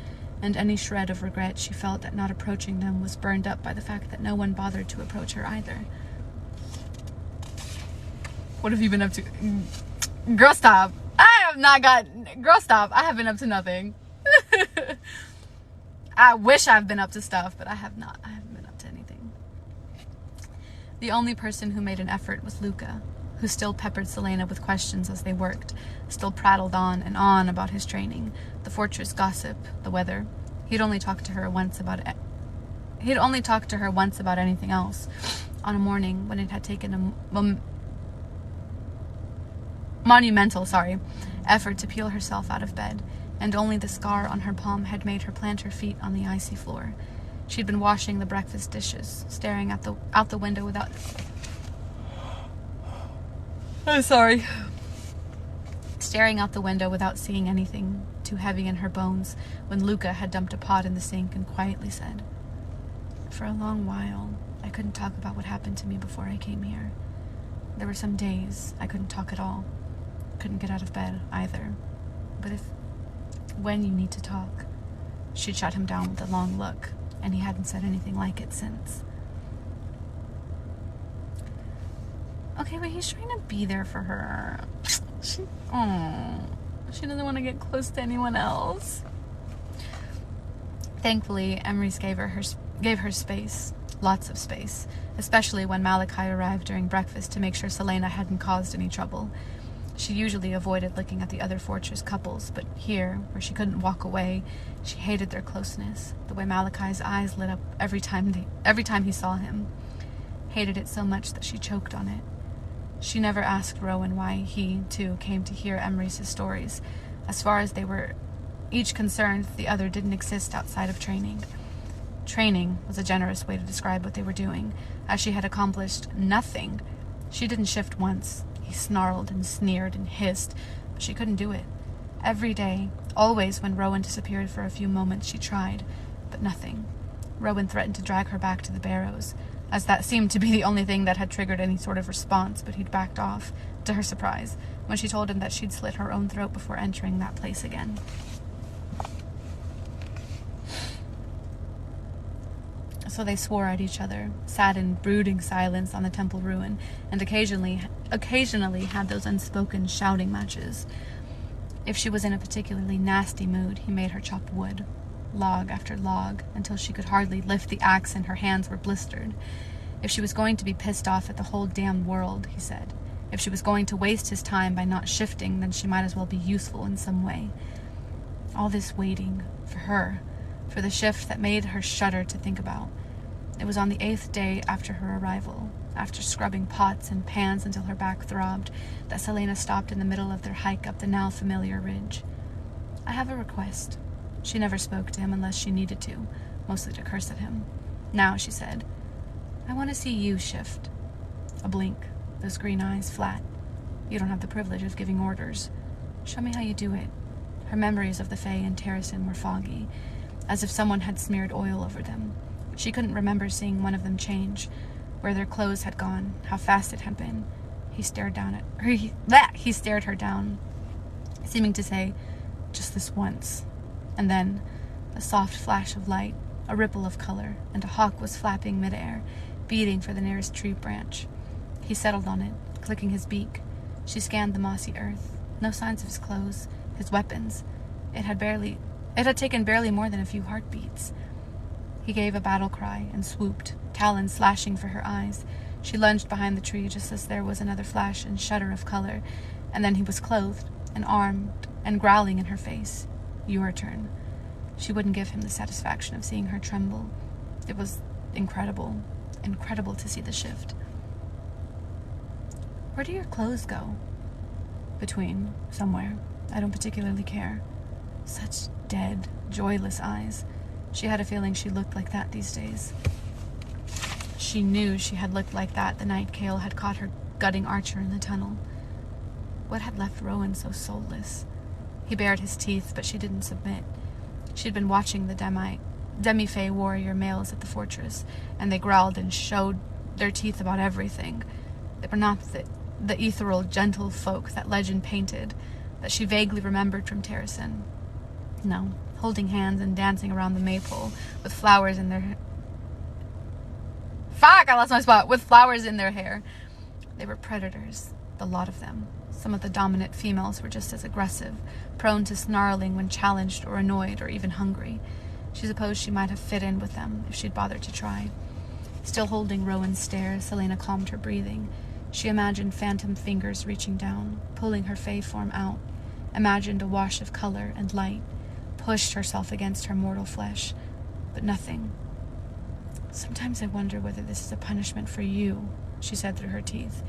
and any shred of regret she felt at not approaching them was burned up by the fact that no one bothered to approach her either. What have you been up to? Girl, stop. Girl, stop. I have been up to nothing. I wish I've been up to stuff, but I have not. I haven't been up to anything. The only person who made an effort was Luca, who still peppered Selena with questions as they worked, still prattled on and on about his training, the fortress gossip, the weather. He'd only talked to her once about anything else, on a morning when it had taken a monumental effort to peel herself out of bed, and only the scar on her palm had made her plant her feet on the icy floor. She'd been washing the breakfast dishes, staring out the window without... Staring out the window without seeing anything too heavy in her bones, when Luca had dumped a pot in the sink and quietly said, "For a long while, I couldn't talk about what happened to me before I came here. There were some days I couldn't talk at all. Couldn't get out of bed either. But when you need to talk..." She'd shut him down with a long look, and he hadn't said anything like it since. Okay, but he's trying to be there for her. She doesn't want to get close to anyone else. Thankfully, Emery's gave her space, lots of space, especially when Malachi arrived during breakfast to make sure Selena hadn't caused any trouble. She usually avoided looking at the other fortress couples, but here, where she couldn't walk away, she hated their closeness, the way Malachi's eyes lit up every time he saw him. Hated it so much that she choked on it. She never asked Rowan why he, too, came to hear Emery's stories. As far as they were each concerned, the other didn't exist outside of training. Training was a generous way to describe what they were doing, as she had accomplished nothing. She didn't shift once. He snarled and sneered and hissed, but she couldn't do it. Every day, always when Rowan disappeared for a few moments, she tried, but nothing. Rowan threatened to drag her back to the barrows, as that seemed to be the only thing that had triggered any sort of response, but he'd backed off, to her surprise, when she told him that she'd slit her own throat before entering that place again. So they swore at each other, sat in brooding silence on the temple ruin, and occasionally had those unspoken shouting matches. If she was in a particularly nasty mood, he made her chop wood, log after log, until she could hardly lift the axe and her hands were blistered. If she was going to be pissed off at the whole damn world, he said. If she was going to waste his time by not shifting, then she might as well be useful in some way. All this waiting, for her, for the shift that made her shudder to think about. It was on the 8th day after her arrival, after scrubbing pots and pans until her back throbbed, that Selena stopped in the middle of their hike up the now familiar ridge. "I have a request." She never spoke to him unless she needed to, mostly to curse at him. Now she said, "I want to see you shift." A blink, those green eyes flat. "You don't have the privilege of giving orders. Show me how you do it." Her memories of the Fae and Terracin were foggy, as if someone had smeared oil over them. She couldn't remember seeing one of them change, where their clothes had gone, how fast it had been. He stared her down, seeming to say, "Just this once." And then, a soft flash of light, a ripple of color, and a hawk was flapping midair, beating for the nearest tree branch. He settled on it, clicking his beak. She scanned the mossy earth. No signs of his clothes, his weapons. It had taken barely more than a few heartbeats. He gave a battle cry and swooped, talons slashing for her eyes. She lunged behind the tree just as there was another flash and shudder of color, and then he was clothed and armed and growling in her face. Your turn. She wouldn't give him the satisfaction of seeing her tremble. It was incredible to see the shift. Where do your clothes go? Between, somewhere. I don't particularly care. Such dead, joyless eyes. She had a feeling she looked like that these days. She knew she had looked like that the night Cale had caught her gutting Archer in the tunnel. What had left Rowan so soulless? He bared his teeth, but she didn't submit. She'd been watching the demi-fae warrior males at the fortress, and they growled and showed their teeth about everything. They were not the ethereal, gentle folk that legend painted, that she vaguely remembered from Terrasen. No, holding hands and dancing around the maypole, with flowers in their... Fuck, I lost my spot! With flowers in their hair. They were predators, the lot of them. Some of the dominant females were just as aggressive, prone to snarling when challenged or annoyed or even hungry. She supposed she might have fit in with them if she'd bothered to try. Still holding Rowan's stare, Selena calmed her breathing. She imagined phantom fingers reaching down, pulling her fae form out, imagined a wash of color and light, pushed herself against her mortal flesh, but nothing. Sometimes I wonder whether this is a punishment for you, she said through her teeth.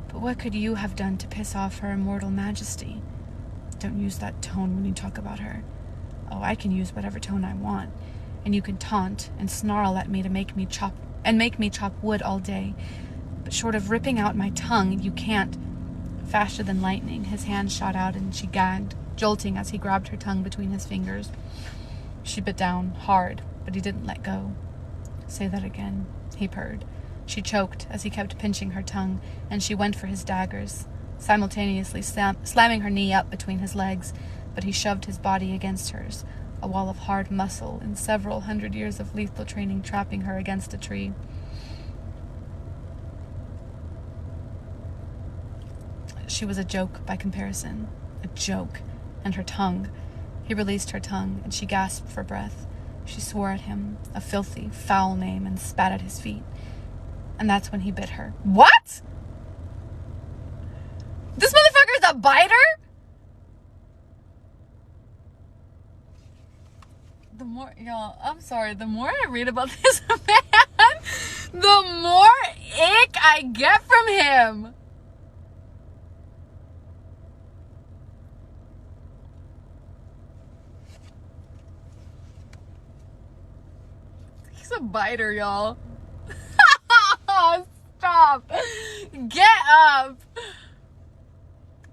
But what could you have done to piss off her immortal majesty? Don't use that tone when you talk about her. Oh, I can use whatever tone I want, and you can taunt and snarl at me to make me chop wood all day. But short of ripping out my tongue, you can't. Faster than lightning, his hand shot out and she gagged, jolting as he grabbed her tongue between his fingers. She bit down, hard, but he didn't let go. Say that again, he purred. She choked as he kept pinching her tongue, and she went for his daggers, simultaneously slamming her knee up between his legs, but he shoved his body against hers, a wall of hard muscle and several 100 years of lethal training trapping her against a tree. She was a joke by comparison. A joke. And her tongue. He released her tongue, and she gasped for breath. She swore at him, a filthy, foul name, and spat at his feet. And that's when he bit her. What? This motherfucker's a biter? I'm sorry, the more I read about this man, the more ick I get from him. He's a biter, y'all. Stop. Get up.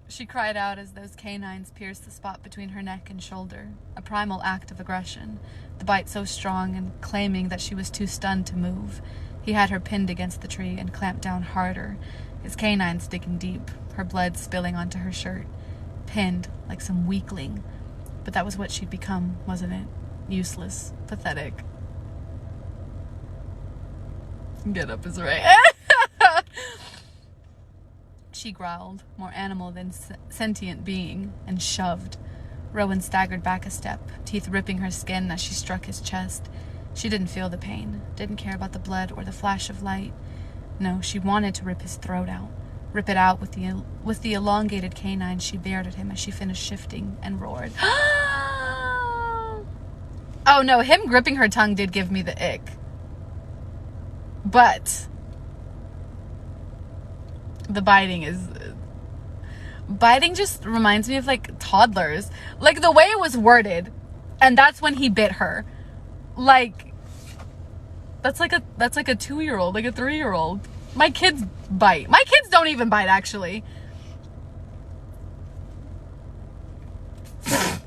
She cried out as those canines pierced the spot between her neck and shoulder, a primal act of aggression, the bite so strong and claiming that she was too stunned to move. He had her pinned against the tree and clamped down harder, his canines digging deep, her blood spilling onto her shirt. Pinned like some weakling. But that was what she'd become, wasn't it? Useless. Pathetic. Get up is right. She growled, more animal than sentient being, and shoved. Rowan staggered back a step, teeth ripping her skin as she struck his chest. She didn't feel the pain, didn't care about the blood or the flash of light. No, she wanted to rip his throat out, rip it out with the elongated canine she bared at him as she finished shifting and roared. Oh no, him gripping her tongue did give me the ick. But the biting just reminds me of like toddlers, like the way it was worded, and that's when he bit her. Like that's like a 2-year-old, like a 3-year-old. My kids bite. My kids don't even bite, actually. I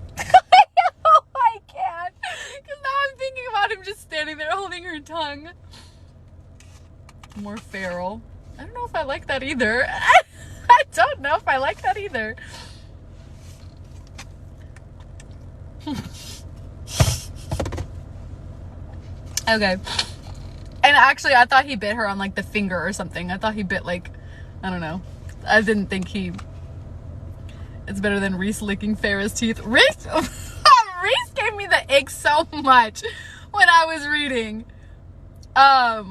can't, because now I'm thinking about him just standing there holding her tongue. More feral. I don't know if I like that either. I don't know if I like that either. Okay. And actually, I thought he bit her on like the finger or something. I thought he bit like, I don't know. I didn't think it's better than Reese licking Farrah's teeth. Reese gave me the ick so much when I was reading. That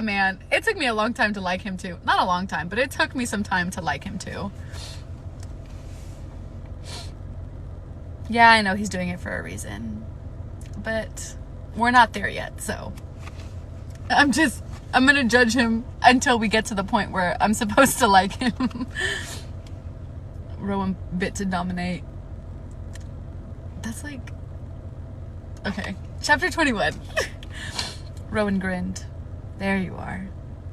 man, it took me a long time to like him too. Not a long time, but it took me some time to like him too. Yeah, I know he's doing it for a reason, but we're not there yet, so I'm gonna judge him until we get to the point where I'm supposed to like him. Rowan bit to dominate. That's like, okay. Chapter 21. Rowan grinned. There you are.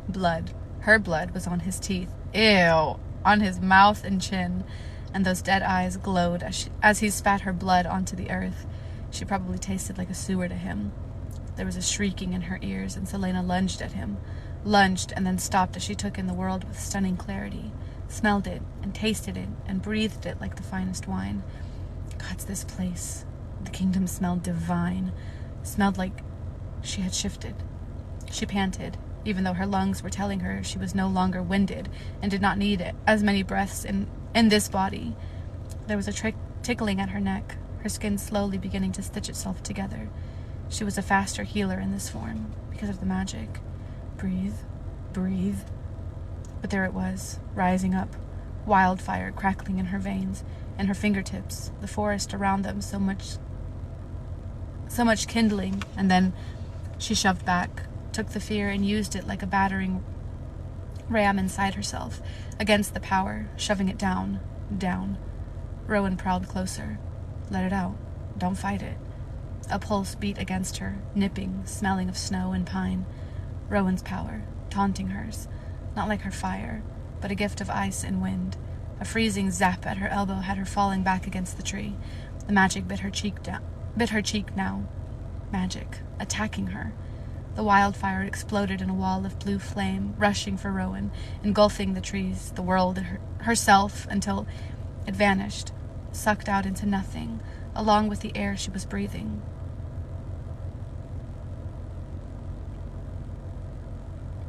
Blood. Her blood was on his teeth. Ew. On his mouth and chin. And those dead eyes glowed as he spat her blood onto the earth. She probably tasted like a sewer to him. There was a shrieking in her ears, and Selena lunged at him. Lunged and then stopped as she took in the world with stunning clarity. Smelled it, and tasted it, and breathed it like the finest wine. God's this place. The kingdom smelled divine. Smelled like she had shifted. She panted, even though her lungs were telling her she was no longer winded and did not need as many breaths in this body. There was a tickling at her neck, her skin slowly beginning to stitch itself together. She was a faster healer in this form, because of the magic. Breathe, breathe. But there it was, rising up, wildfire crackling in her veins, and her fingertips, the forest around them, so much kindling, and then she shoved back, took the fear and used it like a battering ram inside herself, against the power, shoving it down, down. Rowan prowled closer. Let it out. Don't fight it. A pulse beat against her, nipping, smelling of snow and pine. Rowan's power, taunting hers, not like her fire, but a gift of ice and wind. A freezing zap at her elbow had her falling back against the tree. The magic bit her cheek now. Magic, attacking her. The wildfire exploded in a wall of blue flame, rushing for Rowan, engulfing the trees, the world, herself, until it vanished, sucked out into nothing, along with the air she was breathing.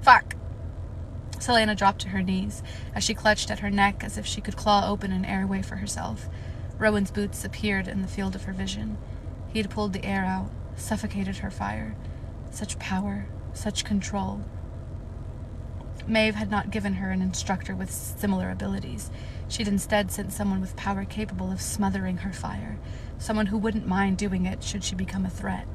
Fuck! Selena dropped to her knees as she clutched at her neck as if she could claw open an airway for herself. Rowan's boots appeared in the field of her vision. He had pulled the air out, suffocated her fire. Such power, such control. Maeve had not given her an instructor with similar abilities. She'd instead sent someone with power capable of smothering her fire, someone who wouldn't mind doing it should she become a threat.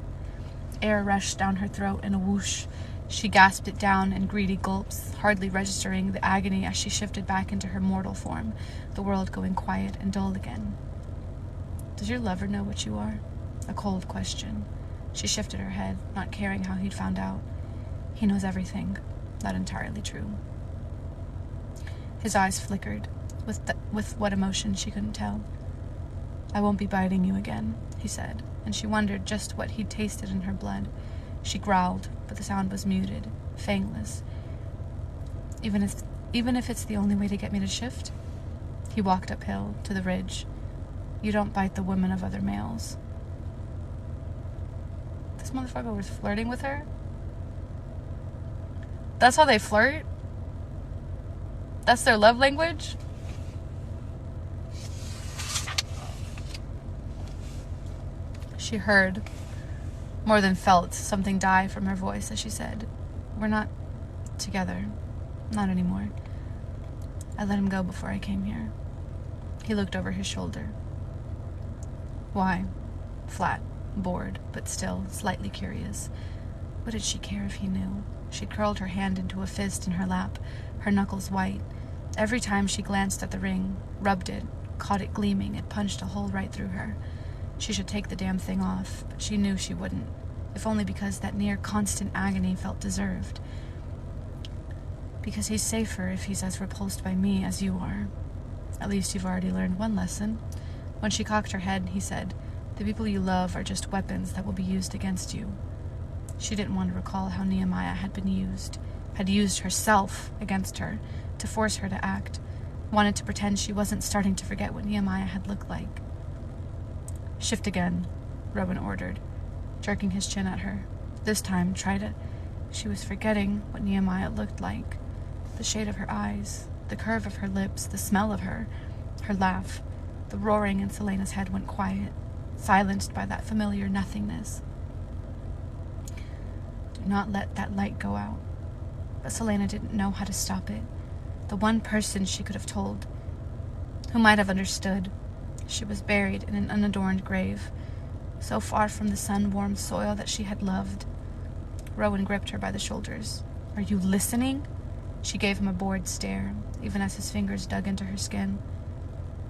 Air rushed down her throat in a whoosh. She gasped it down in greedy gulps, hardly registering the agony as she shifted back into her mortal form, the world going quiet and dull again. Does your lover know what you are? A cold question. She shifted her head, not caring how he'd found out. He knows everything. Not entirely true. His eyes flickered, with what emotion she couldn't tell. I won't be biting you again, he said, and she wondered just what he'd tasted in her blood. She growled, but the sound was muted, fangless. Even if it's the only way to get me to shift? He walked uphill, to the ridge. You don't bite the women of other males. This motherfucker was flirting with her? That's how they flirt? That's their love language? She heard, more than felt, something die from her voice as she said, We're not together. Not anymore. I let him go before I came here. He looked over his shoulder. Why? Flat, bored, but still slightly curious. What did she care if he knew? She curled her hand into a fist in her lap, her knuckles white. Every time she glanced at the ring, rubbed it, caught it gleaming, it punched a hole right through her. She should take the damn thing off, but she knew she wouldn't, if only because that near constant agony felt deserved. Because he's safer if he's as repulsed by me as you are. At least you've already learned one lesson. When she cocked her head, he said, The people you love are just weapons that will be used against you. She didn't want to recall how Nehemiah had used herself against her, to force her to act. Wanted to pretend she wasn't starting to forget what Nehemiah had looked like. Shift again, Rowan ordered, jerking his chin at her. This time, try to... She was forgetting what Nehemiah looked like. The shade of her eyes, the curve of her lips, the smell of her laugh, the roaring in Selena's head went quiet, silenced by that familiar nothingness. Do not let that light go out. But Selena didn't know how to stop it. The one person she could have told, who might have understood, she was buried in an unadorned grave, so far from the sun-warmed soil that she had loved. Rowan gripped her by the shoulders. Are you listening? She gave him a bored stare, even as his fingers dug into her skin.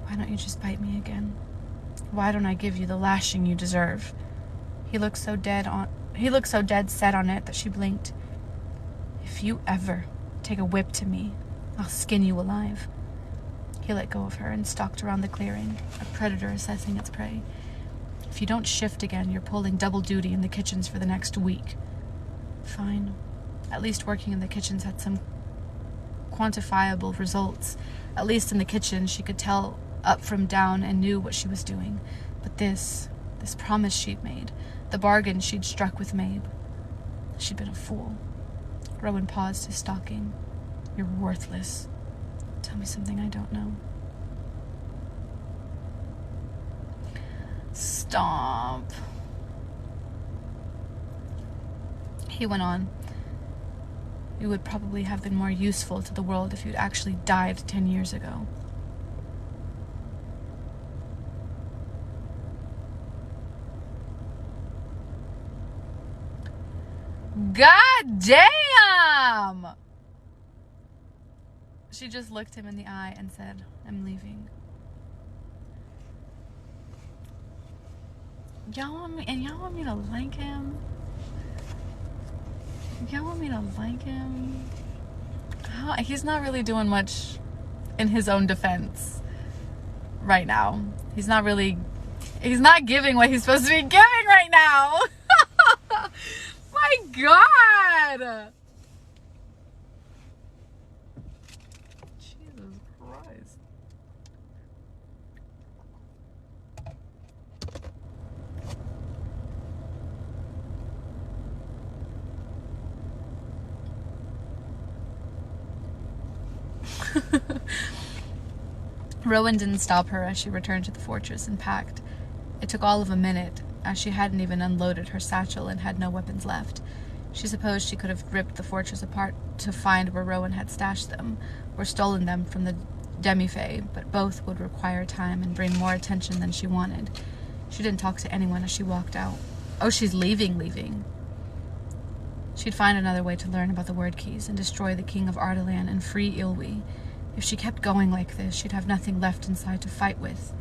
Why don't you just bite me again? Why don't I give you the lashing you deserve? He looked so dead set on it that she blinked. If you ever take a whip to me, I'll skin you alive. He let go of her and stalked around the clearing, a predator assessing its prey. If you don't shift again, you're pulling double duty in the kitchens for the next week. Fine. At least working in the kitchens had some quantifiable results. At least in the kitchen, she could tell up from down and knew what she was doing. But this promise she'd made, the bargain she'd struck with Maeve, she'd been a fool. Rowan paused his stalking. You're worthless. Tell me something I don't know. Stop. He went on. You would probably have been more useful to the world if you'd actually died 10 years ago. God damn! She just looked him in the eye and said, I'm leaving. Y'all want me to like him? Y'all want me to like him? He's not really doing much in his own defense right now. He's not giving what he's supposed to be giving right now. My God! Jesus Christ. Rowan didn't stop her as she returned to the fortress and packed. It took all of a minute, as she hadn't even unloaded her satchel and had no weapons left. She supposed she could have ripped the fortress apart to find where Rowan had stashed them, or stolen them from the demi-fae, but both would require time and bring more attention than she wanted. She didn't talk to anyone as she walked out. Oh, she's leaving. She'd find another way to learn about the word keys and destroy the king of Ardalan and free Ilwi. If she kept going like this, she'd have nothing left inside to fight with.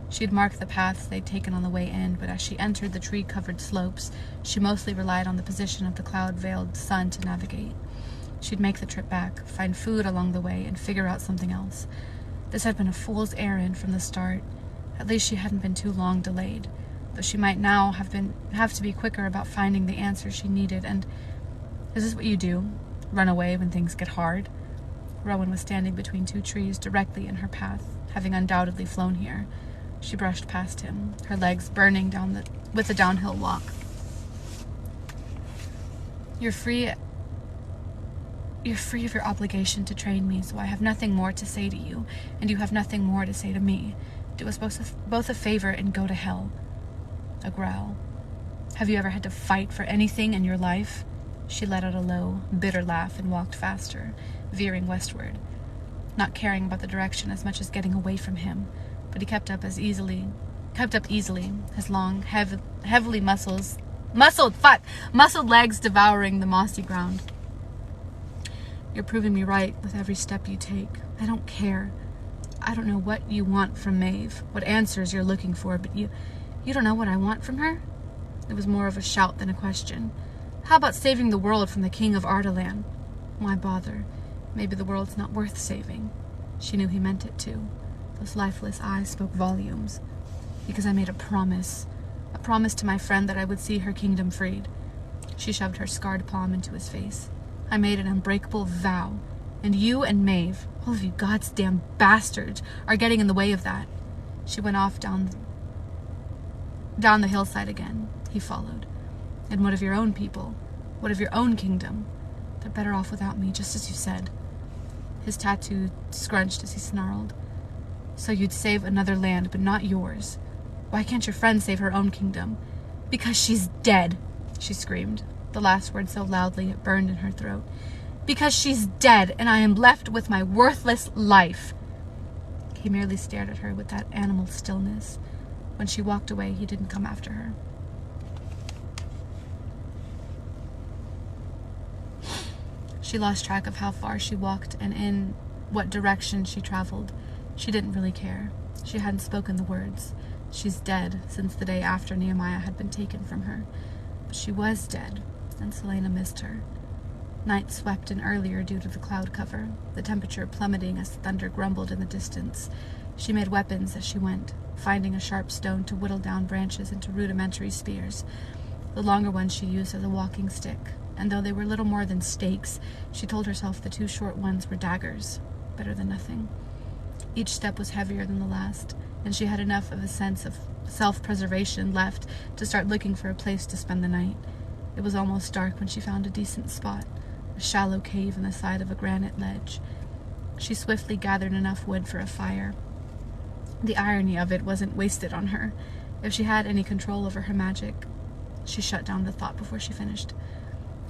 She'd marked the paths they'd taken on the way in, but as she entered the tree-covered slopes, she mostly relied on the position of the cloud-veiled sun to navigate. She'd make the trip back, find food along the way, and figure out something else. This had been a fool's errand from the start. At least she hadn't been too long delayed, though she might now have to be quicker about finding the answers she needed. And is this what you do? Run away when things get hard? Rowan was standing between two trees directly in her path, having undoubtedly flown here. She brushed past him, her legs burning with the downhill walk. You're free of your obligation to train me, so I have nothing more to say to you, and you have nothing more to say to me. Do us both a favor and go to hell. A growl. Have you ever had to fight for anything in your life? She let out a low, bitter laugh and walked faster, veering westward, not caring about the direction as much as getting away from him. But he kept up easily, his long, heavily muscled legs devouring the mossy ground. You're proving me right with every step you take. I don't care. I don't know what you want from Maeve, what answers you're looking for, but you don't know what I want from her? It was more of a shout than a question. How about saving the world from the king of Ardalan? Why bother? Maybe the world's not worth saving. She knew he meant it to. Those lifeless eyes spoke volumes. Because I made a promise to my friend that I would see her kingdom freed. She shoved her scarred palm into his face. I made an unbreakable vow, and you and Maeve, all of you goddamn bastards, are getting in the way of that. She went off down the hillside again. He followed. And what of your own people? What of your own kingdom? They're better off without me, just as you said. his tattoo scrunched as he snarled. So you'd save another land, but not yours. Why can't your friend save her own kingdom? Because she's dead, she screamed, the last word so loudly it burned in her throat. Because she's dead, and I am left with my worthless life. He merely stared at her with that animal stillness. When she walked away, he didn't come after her. She lost track of how far she walked and in what direction she traveled. She didn't really care. She hadn't spoken the words. She's dead since the day after Nehemiah had been taken from her. But she was dead, and Selena missed her. Night swept in earlier due to the cloud cover, the temperature plummeting as the thunder grumbled in the distance. She made weapons as she went, finding a sharp stone to whittle down branches into rudimentary spears. The longer one she used as a walking stick, and though they were little more than stakes, she told herself the two short ones were daggers, better than nothing. Each step was heavier than the last, and she had enough of a sense of self-preservation left to start looking for a place to spend the night. It was almost dark when she found a decent spot, a shallow cave in the side of a granite ledge. She swiftly gathered enough wood for a fire. The irony of it wasn't wasted on her. If she had any control over her magic, she shut down the thought before she finished.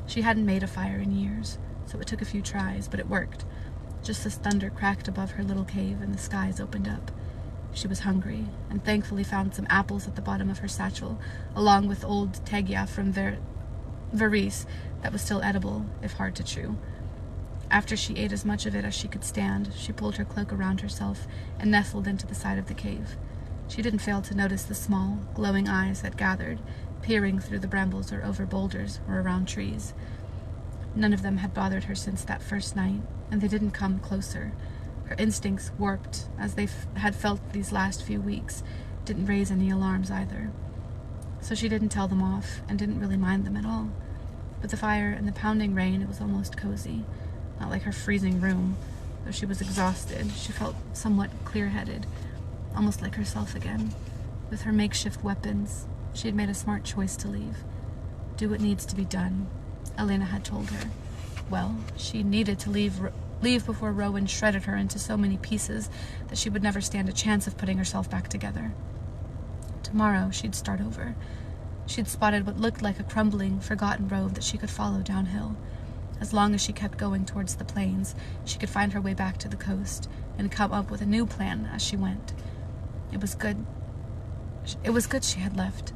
She hadn't made a fire in years, so it took a few tries, but it worked. Just as thunder cracked above her little cave and the skies opened up. She was hungry, and thankfully found some apples at the bottom of her satchel, along with old tegia from Veris that was still edible, if hard to chew. After she ate as much of it as she could stand, she pulled her cloak around herself and nestled into the side of the cave. She didn't fail to notice the small, glowing eyes that gathered, peering through the brambles or over boulders or around trees. None of them had bothered her since that first night, and they didn't come closer. Her instincts, warped as they had felt these last few weeks, didn't raise any alarms either. So she didn't tell them off, and didn't really mind them at all. With the fire and the pounding rain, it was almost cozy. Not like her freezing room. Though she was exhausted, she felt somewhat clear-headed, almost like herself again. With her makeshift weapons, she had made a smart choice to leave. Do what needs to be done, Elena had told her. Well, she needed to leave before Rowan shredded her into so many pieces that she would never stand a chance of putting herself back together. Tomorrow, she'd start over. She'd spotted what looked like a crumbling, forgotten road that she could follow downhill. As long as she kept going towards the plains, she could find her way back to the coast and come up with a new plan as she went. It was good she had left.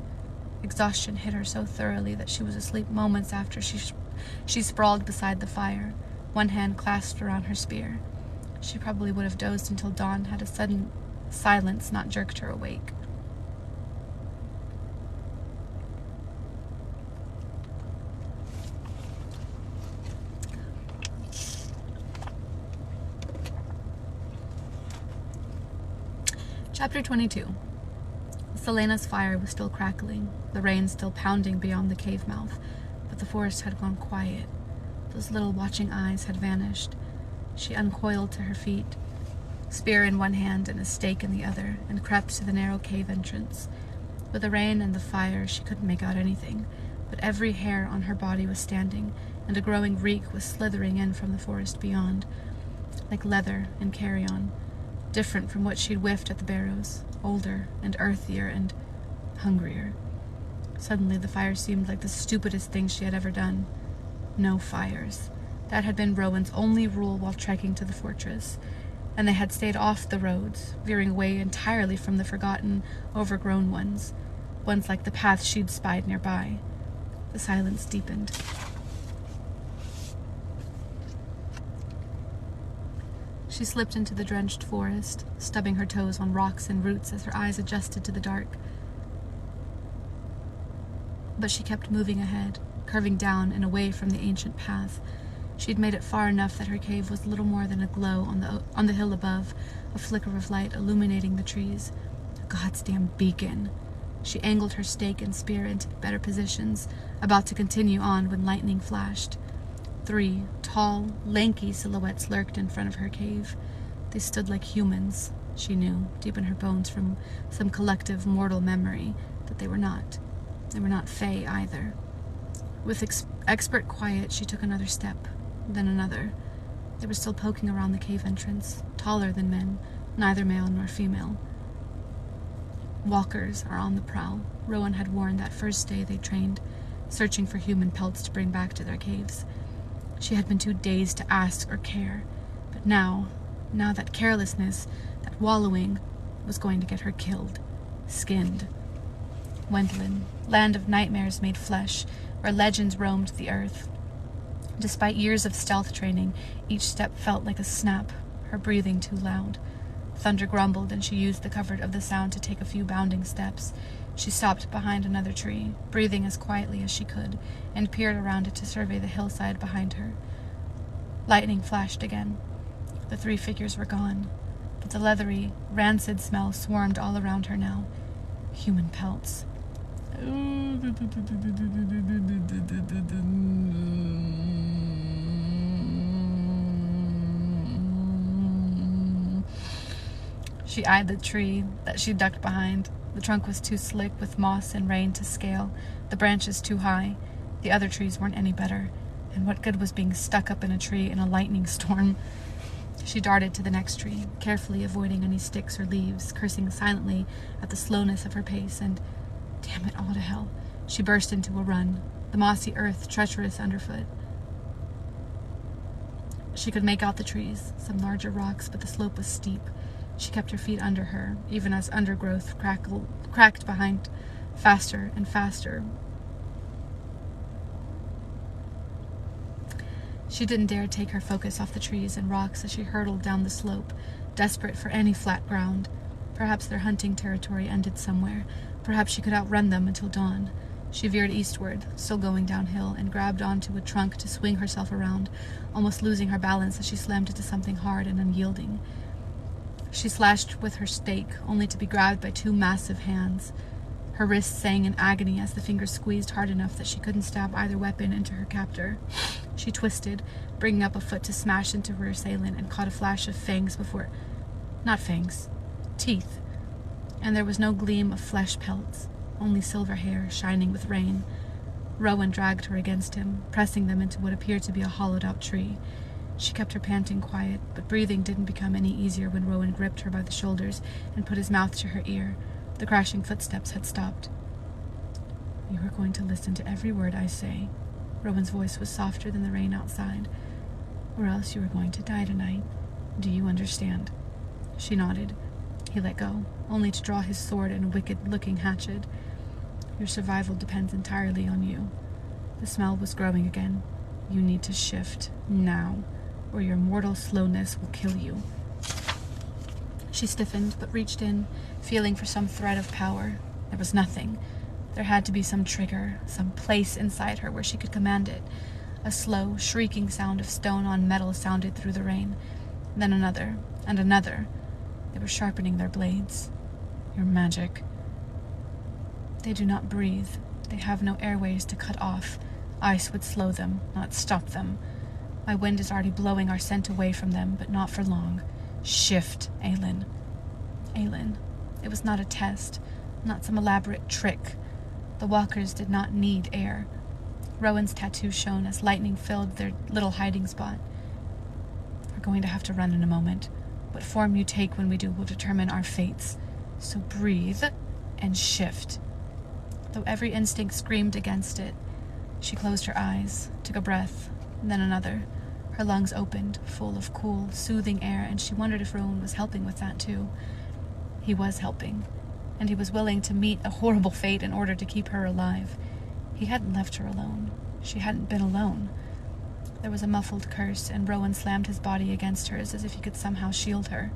Exhaustion hit her so thoroughly that she was asleep moments after she sprawled beside the fire, one hand clasped around her spear. She probably would have dozed until dawn had a sudden silence not jerked her awake. Chapter 22. Selena's fire was still crackling, the rain still pounding beyond the cave mouth, but the forest had gone quiet. Those little watching eyes had vanished. She uncoiled to her feet, spear in one hand and a stake in the other, and crept to the narrow cave entrance. With the rain and the fire, she couldn't make out anything, but every hair on her body was standing, and a growing reek was slithering in from the forest beyond, like leather and carrion, different from what she'd whiffed at the barrows, older and earthier and hungrier. Suddenly the fire seemed like the stupidest thing she had ever done. No fires. That had been Rowan's only rule while trekking to the fortress, and they had stayed off the roads, veering away entirely from the forgotten, overgrown ones like the path she'd spied nearby. The silence deepened. She slipped into the drenched forest, stubbing her toes on rocks and roots as her eyes adjusted to the dark. But she kept moving ahead, curving down and away from the ancient path. She'd made it far enough that her cave was little more than a glow on the hill above, a flicker of light illuminating the trees. A goddamn beacon. She angled her stake and spear into better positions, about to continue on when lightning flashed. 3 tall, lanky silhouettes lurked in front of her cave. They stood like humans, she knew, deep in her bones from some collective mortal memory, that they were not. They were not Fae either. With expert quiet, she took another step, then another. They were still poking around the cave entrance, taller than men, neither male nor female. Walkers are on the prowl, Rowan had warned that first day they trained, searching for human pelts to bring back to their caves. She had been too dazed to ask or care, but now that carelessness, that wallowing, was going to get her killed, skinned. Wendlin, land of nightmares made flesh, where legends roamed the earth. Despite years of stealth training, each step felt like a snap, her breathing too loud. Thunder grumbled, and she used the cover of the sound to take a few bounding steps. She stopped behind another tree, breathing as quietly as she could, and peered around it to survey the hillside behind her. Lightning flashed again. The 3 figures were gone, but the leathery, rancid smell swarmed all around her now. Human pelts. She eyed the tree that she ducked behind. The trunk was too slick with moss and rain to scale, the branches too high. The other trees weren't any better, and what good was being stuck up in a tree in a lightning storm? She darted to the next tree, carefully avoiding any sticks or leaves, cursing silently at the slowness of her pace, and, damn it all to hell, she burst into a run, the mossy earth treacherous underfoot. She could make out the trees, some larger rocks, but the slope was steep. She kept her feet under her, even as undergrowth cracked behind, faster and faster. She didn't dare take her focus off the trees and rocks as she hurtled down the slope, desperate for any flat ground. Perhaps their hunting territory ended somewhere. Perhaps she could outrun them until dawn. She veered eastward, still going downhill, and grabbed onto a trunk to swing herself around, almost losing her balance as she slammed into something hard and unyielding. She slashed with her stake, only to be grabbed by 2 massive hands. Her wrists sang in agony as the fingers squeezed hard enough that she couldn't stab either weapon into her captor. She twisted, bringing up a foot to smash into her assailant, and caught a flash of fangs before... Not fangs. Teeth. And there was no gleam of flesh pelts, only silver hair shining with rain. Rowan dragged her against him, pressing them into what appeared to be a hollowed-out tree. She kept her panting quiet, but breathing didn't become any easier when Rowan gripped her by the shoulders and put his mouth to her ear. The crashing footsteps had stopped. "You are going to listen to every word I say." Rowan's voice was softer than the rain outside. "Or else you are going to die tonight. Do you understand?" She nodded. He let go, only to draw his sword and a wicked-looking hatchet. "Your survival depends entirely on you." The smell was growing again. "You need to shift, now, or your mortal slowness will kill you." She stiffened, but reached in, feeling for some thread of power. There was nothing. There had to be some trigger, some place inside her where she could command it. A slow, shrieking sound of stone on metal sounded through the rain. Then another, and another. They were sharpening their blades. "Your magic." "They do not breathe. They have no airways to cut off. Ice would slow them, not stop them. My wind is already blowing our scent away from them, but not for long. Shift, Aelin." Aelin. It was not a test, not some elaborate trick. The walkers did not need air. Rowan's tattoo shone as lightning filled their little hiding spot. "We're going to have to run in a moment. What form you take when we do will determine our fates. So breathe and shift." Though every instinct screamed against it, she closed her eyes, took a breath, then another. Her lungs opened, full of cool, soothing air, and she wondered if Rowan was helping with that too. He was helping, and he was willing to meet a horrible fate in order to keep her alive. He hadn't left her alone. She hadn't been alone. There was a muffled curse, and Rowan slammed his body against hers as if he could somehow shield her.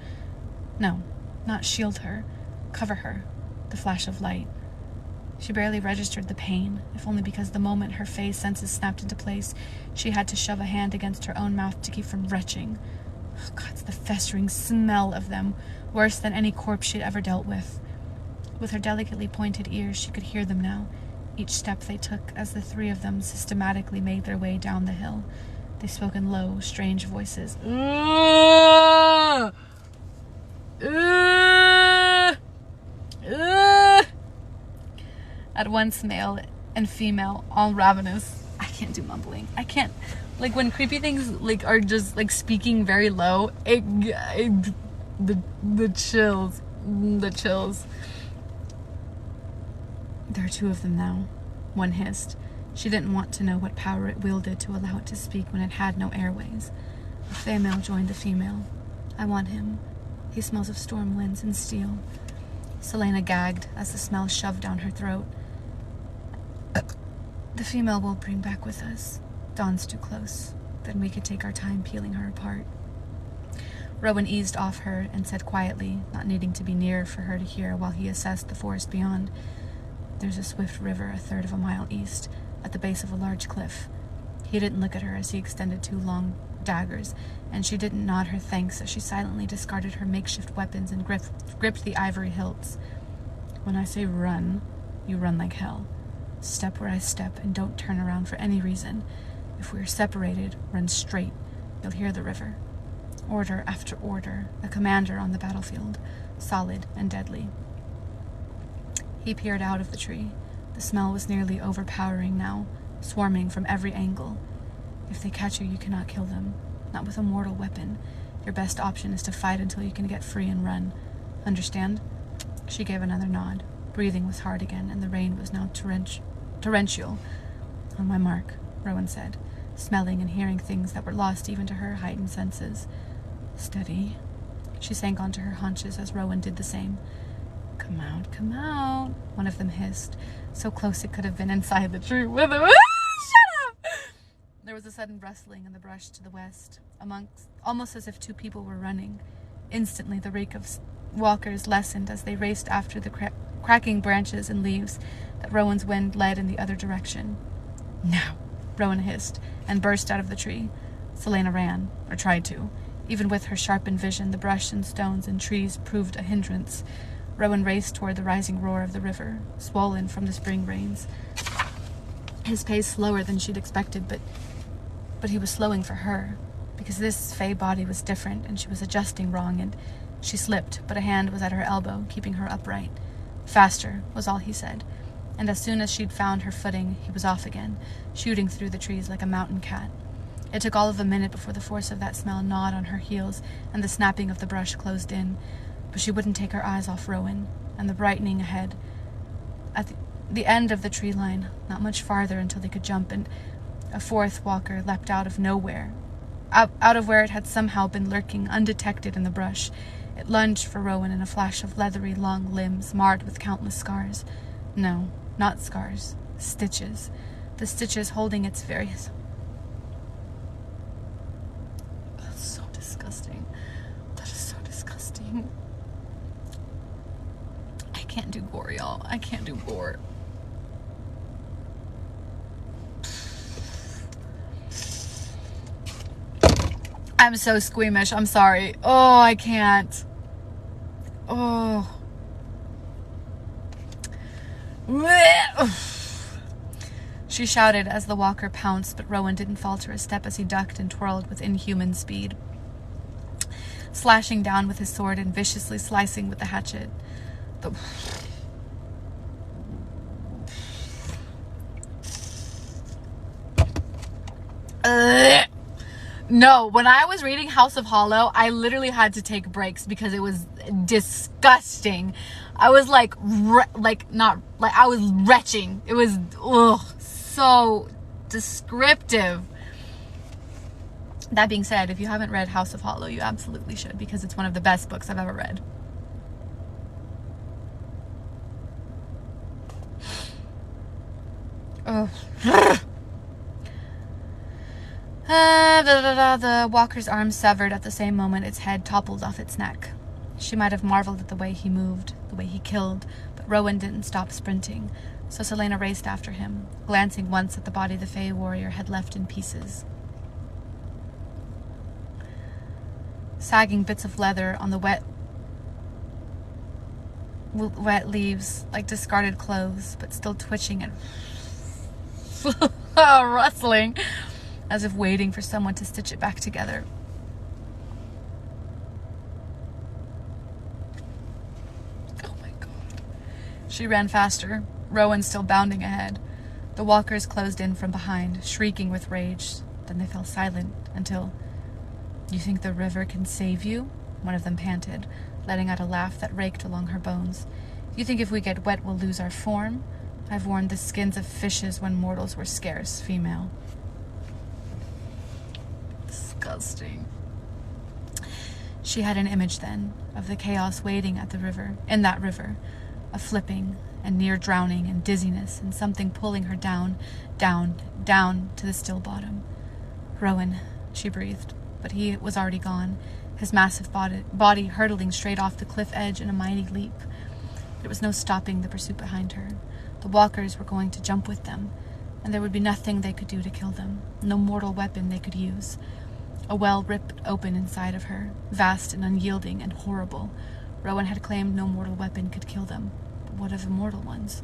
No, not shield her. Cover her. The flash of light. She barely registered the pain, if only because the moment her phase senses snapped into place, she had to shove a hand against her own mouth to keep from retching. Oh, God, the festering smell of them, worse than any corpse she'd ever dealt with. With her delicately pointed ears, she could hear them now, each step they took as the 3 of them systematically made their way down the hill. They spoke in low, strange voices. At once male and female, all ravenous. "I can't do mumbling. I can't, like, when creepy things, like, are just, like, speaking very low, the chills. The chills. There are two of them now, one hissed. She didn't want to know what power it wielded to allow it to speak when it had no airways. A female joined the female. I want him. He smells of storm winds and steel. Selena gagged as the smell shoved down her throat. The female we'll bring back with us. Dawn's too close. Then we could take our time peeling her apart. Rowan eased off her and said quietly, not needing to be near for her to hear while he assessed the forest beyond. There's a swift river 1/3 of a mile east, at the base of a large cliff. He didn't look at her as he extended 2 long daggers, and she didn't nod her thanks as she silently discarded her makeshift weapons and gripped the ivory hilts. When I say run, you run like hell. Step where I step and don't turn around for any reason. If we're separated, run straight. You'll hear the river. Order after order, a commander on the battlefield, solid and deadly. He peered out of the tree. The smell was nearly overpowering now, swarming from every angle. If they catch you, you cannot kill them. Not with a mortal weapon. Your best option is to fight until you can get free and run. Understand? She gave another nod. Breathing was hard again, and the rain was now torrential. On my mark, Rowan said, smelling and hearing things that were lost even to her heightened senses. Steady. She sank onto her haunches as Rowan did the same. Come out, one of them hissed, so close it could have been inside the tree with him. Shut up! There was a sudden rustling in the brush to the west, almost as if 2 people were running. Instantly, the reek of walkers lessened as they raced after the cracking branches and leaves that Rowan's wind led in the other direction. Now, Rowan hissed, and burst out of the tree. Selena ran, or tried to. Even with her sharpened vision, the brush and stones and trees proved a hindrance. Rowan raced toward the rising roar of the river, swollen from the spring rains. His pace slower than she'd expected, but he was slowing for her, because this fey body was different, and she was adjusting wrong, and she slipped, but a hand was at her elbow, keeping her upright. Faster, was all he said, and as soon as she'd found her footing, he was off again, shooting through the trees like a mountain cat. It took all of a minute before the force of that smell gnawed on her heels, and the snapping of the brush closed in. But she wouldn't take her eyes off Rowan, and the brightening ahead. At the end of the tree line, not much farther until they could jump, and a 4th walker leapt out of nowhere, out of where it had somehow been lurking undetected in the brush. It lunged for Rowan in a flash of leathery long limbs marred with countless scars. No, not scars. Stitches. The stitches holding its various... That's so disgusting. That is so disgusting. I can't do gore, y'all. I can't do gore. I'm so squeamish. I'm sorry. Oh, I can't. Oh. She shouted as the walker pounced, but Rowan didn't falter a step as he ducked and twirled with inhuman speed, slashing down with his sword and viciously slicing with the hatchet. No, when I was reading House of Hollow, I literally had to take breaks because it was disgusting. I was I was retching. It was, so descriptive. That being said, if you haven't read House of Hollow, you absolutely should, because it's one of the best books I've ever read. Oh. The walker's arm severed at the same moment its head toppled off its neck. She might have marveled at the way he moved, the way he killed, but Rowan didn't stop sprinting, so Selena raced after him, glancing once at the body the Fey warrior had left in pieces. Sagging bits of leather on the wet leaves, like discarded clothes, but still twitching and rustling, as if waiting for someone to stitch it back together. Oh my god. She ran faster, Rowan still bounding ahead. The walkers closed in from behind, shrieking with rage. Then they fell silent until, "You think the river can save you?" one of them panted, letting out a laugh that raked along her bones. "You think if we get wet we'll lose our form? I've worn the skins of fishes when mortals were scarce, female." Disgusting. She had an image then of the chaos waiting at the river, in that river, of flipping and near drowning and dizziness and something pulling her down, down, down to the still bottom. "Rowan," she breathed, but he was already gone, his massive body hurtling straight off the cliff edge in a mighty leap. There was no stopping the pursuit behind her. The walkers were going to jump with them, and there would be nothing they could do to kill them, no mortal weapon they could use. A well ripped open inside of her, vast and unyielding and horrible. Rowan had claimed no mortal weapon could kill them, but what of the mortal ones?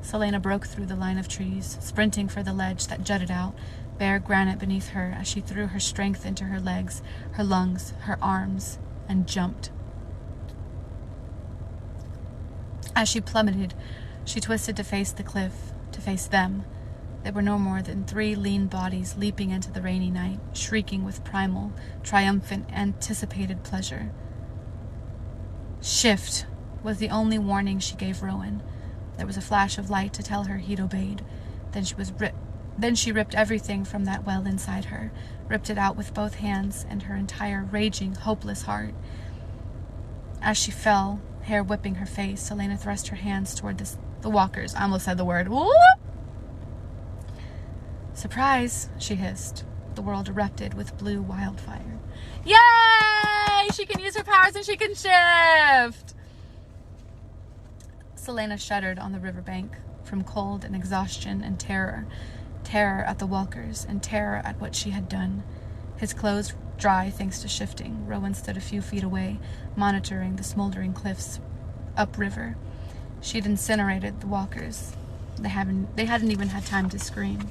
Selena broke through the line of trees, sprinting for the ledge that jutted out, bare granite beneath her, as she threw her strength into her legs, her lungs, her arms, and jumped. As she plummeted, she twisted to face the cliff, to face them. There were no more than 3 lean bodies leaping into the rainy night, shrieking with primal, triumphant, anticipated pleasure. "Shift," was the only warning she gave Rowan. There was a flash of light to tell her he'd obeyed. Then she ripped everything from that well inside her, ripped it out with both hands and her entire raging, hopeless heart. As she fell, hair whipping her face, Selena thrust her hands toward the walkers. I almost said the word. Whoop! "Surprise," she hissed. The world erupted with blue wildfire. Yay! She can use her powers and she can shift! Selena shuddered on the riverbank from cold and exhaustion and terror. Terror at the walkers and terror at what she had done. His clothes dry thanks to shifting, Rowan stood a few feet away, monitoring the smoldering cliffs upriver. She'd incinerated the walkers. They hadn't even had time to scream.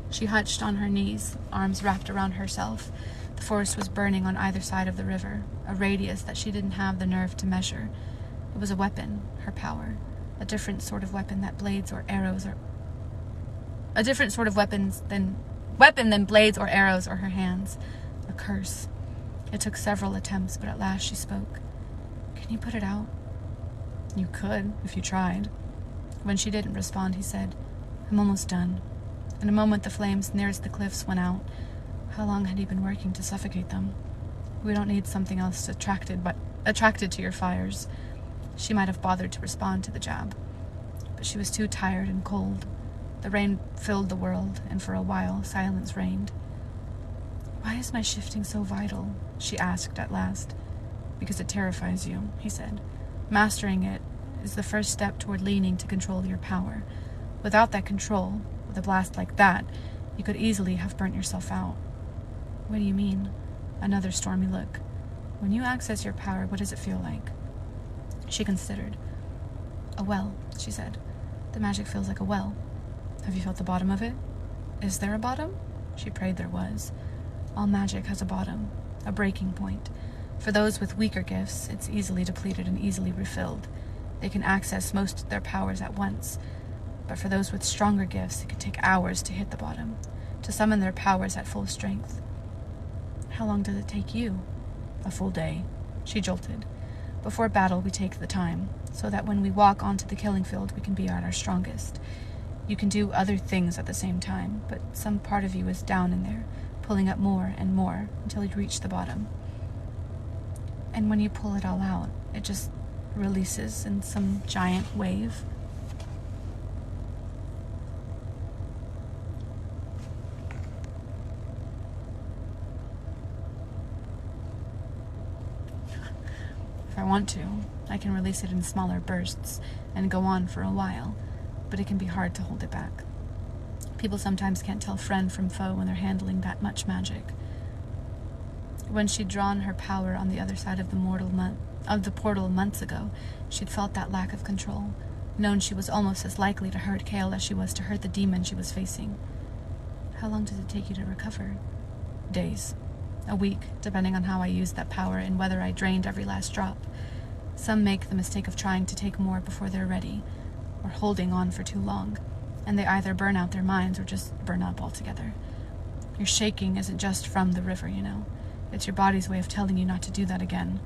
She hutched on her knees, arms wrapped around herself. The forest was burning on either side of the river, a radius that she didn't have the nerve to measure. It was a weapon, her power, a different sort of weapon than blades or arrows or her hands. A curse. It took several attempts, but at last she spoke. "Can you put it out?" "You could, if you tried." When she didn't respond, he said, "I'm almost done." In a moment, the flames nearest the cliffs went out. How long had he been working to suffocate them? "We don't need something else attracted to your fires." She might have bothered to respond to the jab, but she was too tired and cold. The rain filled the world, and for a while, silence reigned. "Why is my shifting so vital?" she asked at last. "Because it terrifies you," he said. "Mastering it is the first step toward leaning to control your power. Without that control, with a blast like that, you could easily have burnt yourself out." "What do you mean?" Another stormy look. "When you access your power, what does it feel like?" She considered. "A well," she said. "The magic feels like a well." "Have you felt the bottom of it?" "Is there a bottom?" She prayed there was. All magic has a bottom, a breaking point. For those with weaker gifts, it's easily depleted and easily refilled. They can access most of their powers at once. But for those with stronger gifts, it could take hours to hit the bottom, to summon their powers at full strength. "How long does it take you?" "A full day," she jolted. "Before battle, we take the time, so that when we walk onto the killing field, we can be at our strongest. You can do other things at the same time, but some part of you is down in there, pulling up more and more until you reach the bottom. And when you pull it all out, it just releases in some giant wave." "If I want to, I can release it in smaller bursts and go on for a while, but it can be hard to hold it back. People sometimes can't tell friend from foe when they're handling that much magic." When she'd drawn her power on the other side of the portal months ago, she'd felt that lack of control, known she was almost as likely to hurt Kale as she was to hurt the demon she was facing. "How long does it take you to recover?" "Days. A week, depending on how I used that power and whether I drained every last drop. Some make the mistake of trying to take more before they're ready, or holding on for too long. and they either burn out their minds or just burn up altogether. Your shaking isn't just from the river, you know. It's your body's way of telling you not to do that again.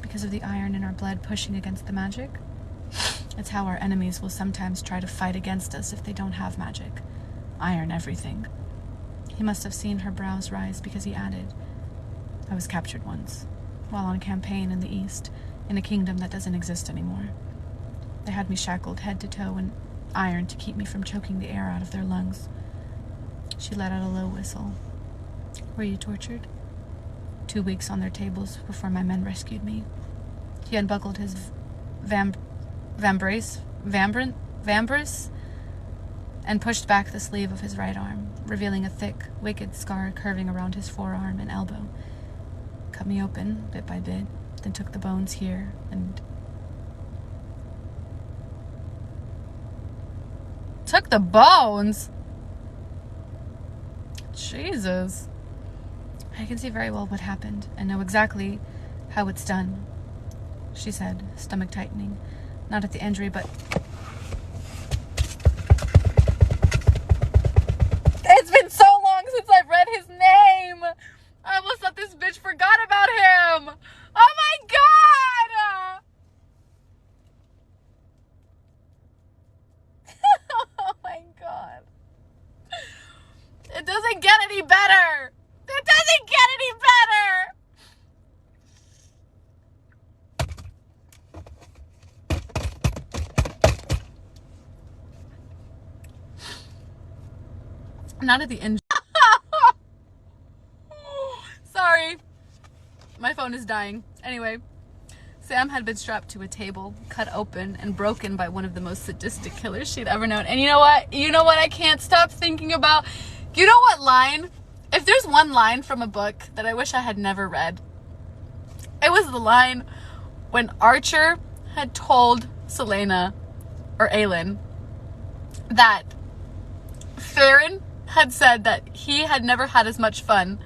Because of the iron in our blood pushing against the magic. It's how our enemies will sometimes try to fight against us if they don't have magic. Iron everything. He must have seen her brows rise because he added, I was captured once, while on campaign in the East, in a kingdom that doesn't exist anymore. They had me shackled head to toe and iron to keep me from choking the air out of their lungs. She let out a low whistle. Were you tortured? 2 weeks on their tables before my men rescued me. He unbuckled his vambrace, and pushed back the sleeve of his right arm, revealing a thick, wicked scar curving around his forearm and elbow. Cut me open, bit by bit, then took the bones here and... Took the bones? Jesus. I can see very well what happened and know exactly how it's done, she said, stomach tightening. Not at the injury, but... It's been so long since I've read his name! I almost thought this bitch forgot about him! Oh my god! Oh my god. It doesn't get any better! It doesn't get any better! Not at the end. Sorry. My phone is dying. Anyway, Sam had been strapped to a table, cut open, and broken by one of the most sadistic killers she'd ever known. And you know what? You know what I can't stop thinking about? You know what line? If there's one line from a book that I wish I had never read, it was the line when Archer had told Selena, or Aelin, that Farron had said that he had never had as much fun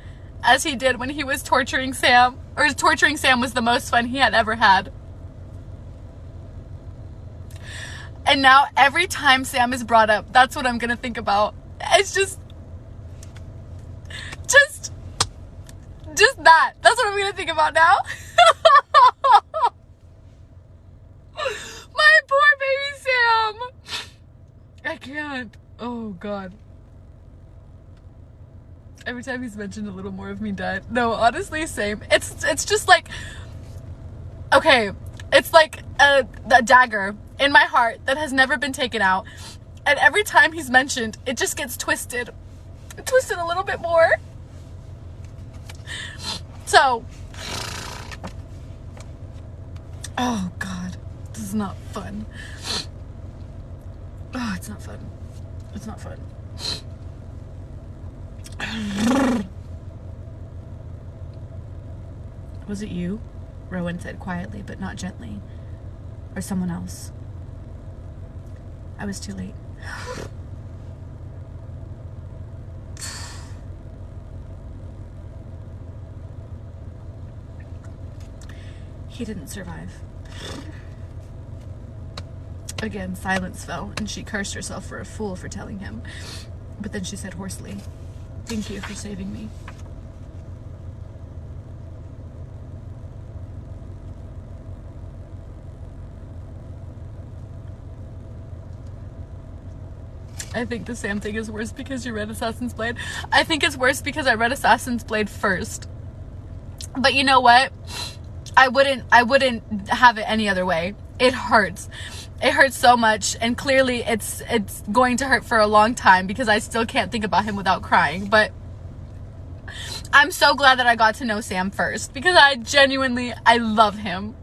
as he did when he was torturing Sam, or torturing Sam was the most fun he had ever had. And now every time Sam is brought up, that's what I'm gonna think about. It's just that. That's what I'm gonna think about now. My poor baby Sam. I can't. Oh God. Every time he's mentioned, a little more of me died. No, honestly, same. It's just like, okay, it's like a dagger in my heart that has never been taken out. And every time he's mentioned, it just gets twisted a little bit more. So, oh God, this is not fun. Oh, it's not fun. It's not fun. Was it you? Rowan said quietly, but not gently. Or someone else. I was too late. He didn't survive. Again, silence fell, and she cursed herself for a fool for telling him. But then she said hoarsely, "Thank you for saving me." I think the Sam thing is worse because you read Assassin's Blade. I think it's worse because I read Assassin's Blade first. But you know what? I wouldn't have it any other way. It hurts. It hurts so much, and clearly it's going to hurt for a long time because I still can't think about him without crying. But I'm so glad that I got to know Sam first because I love him.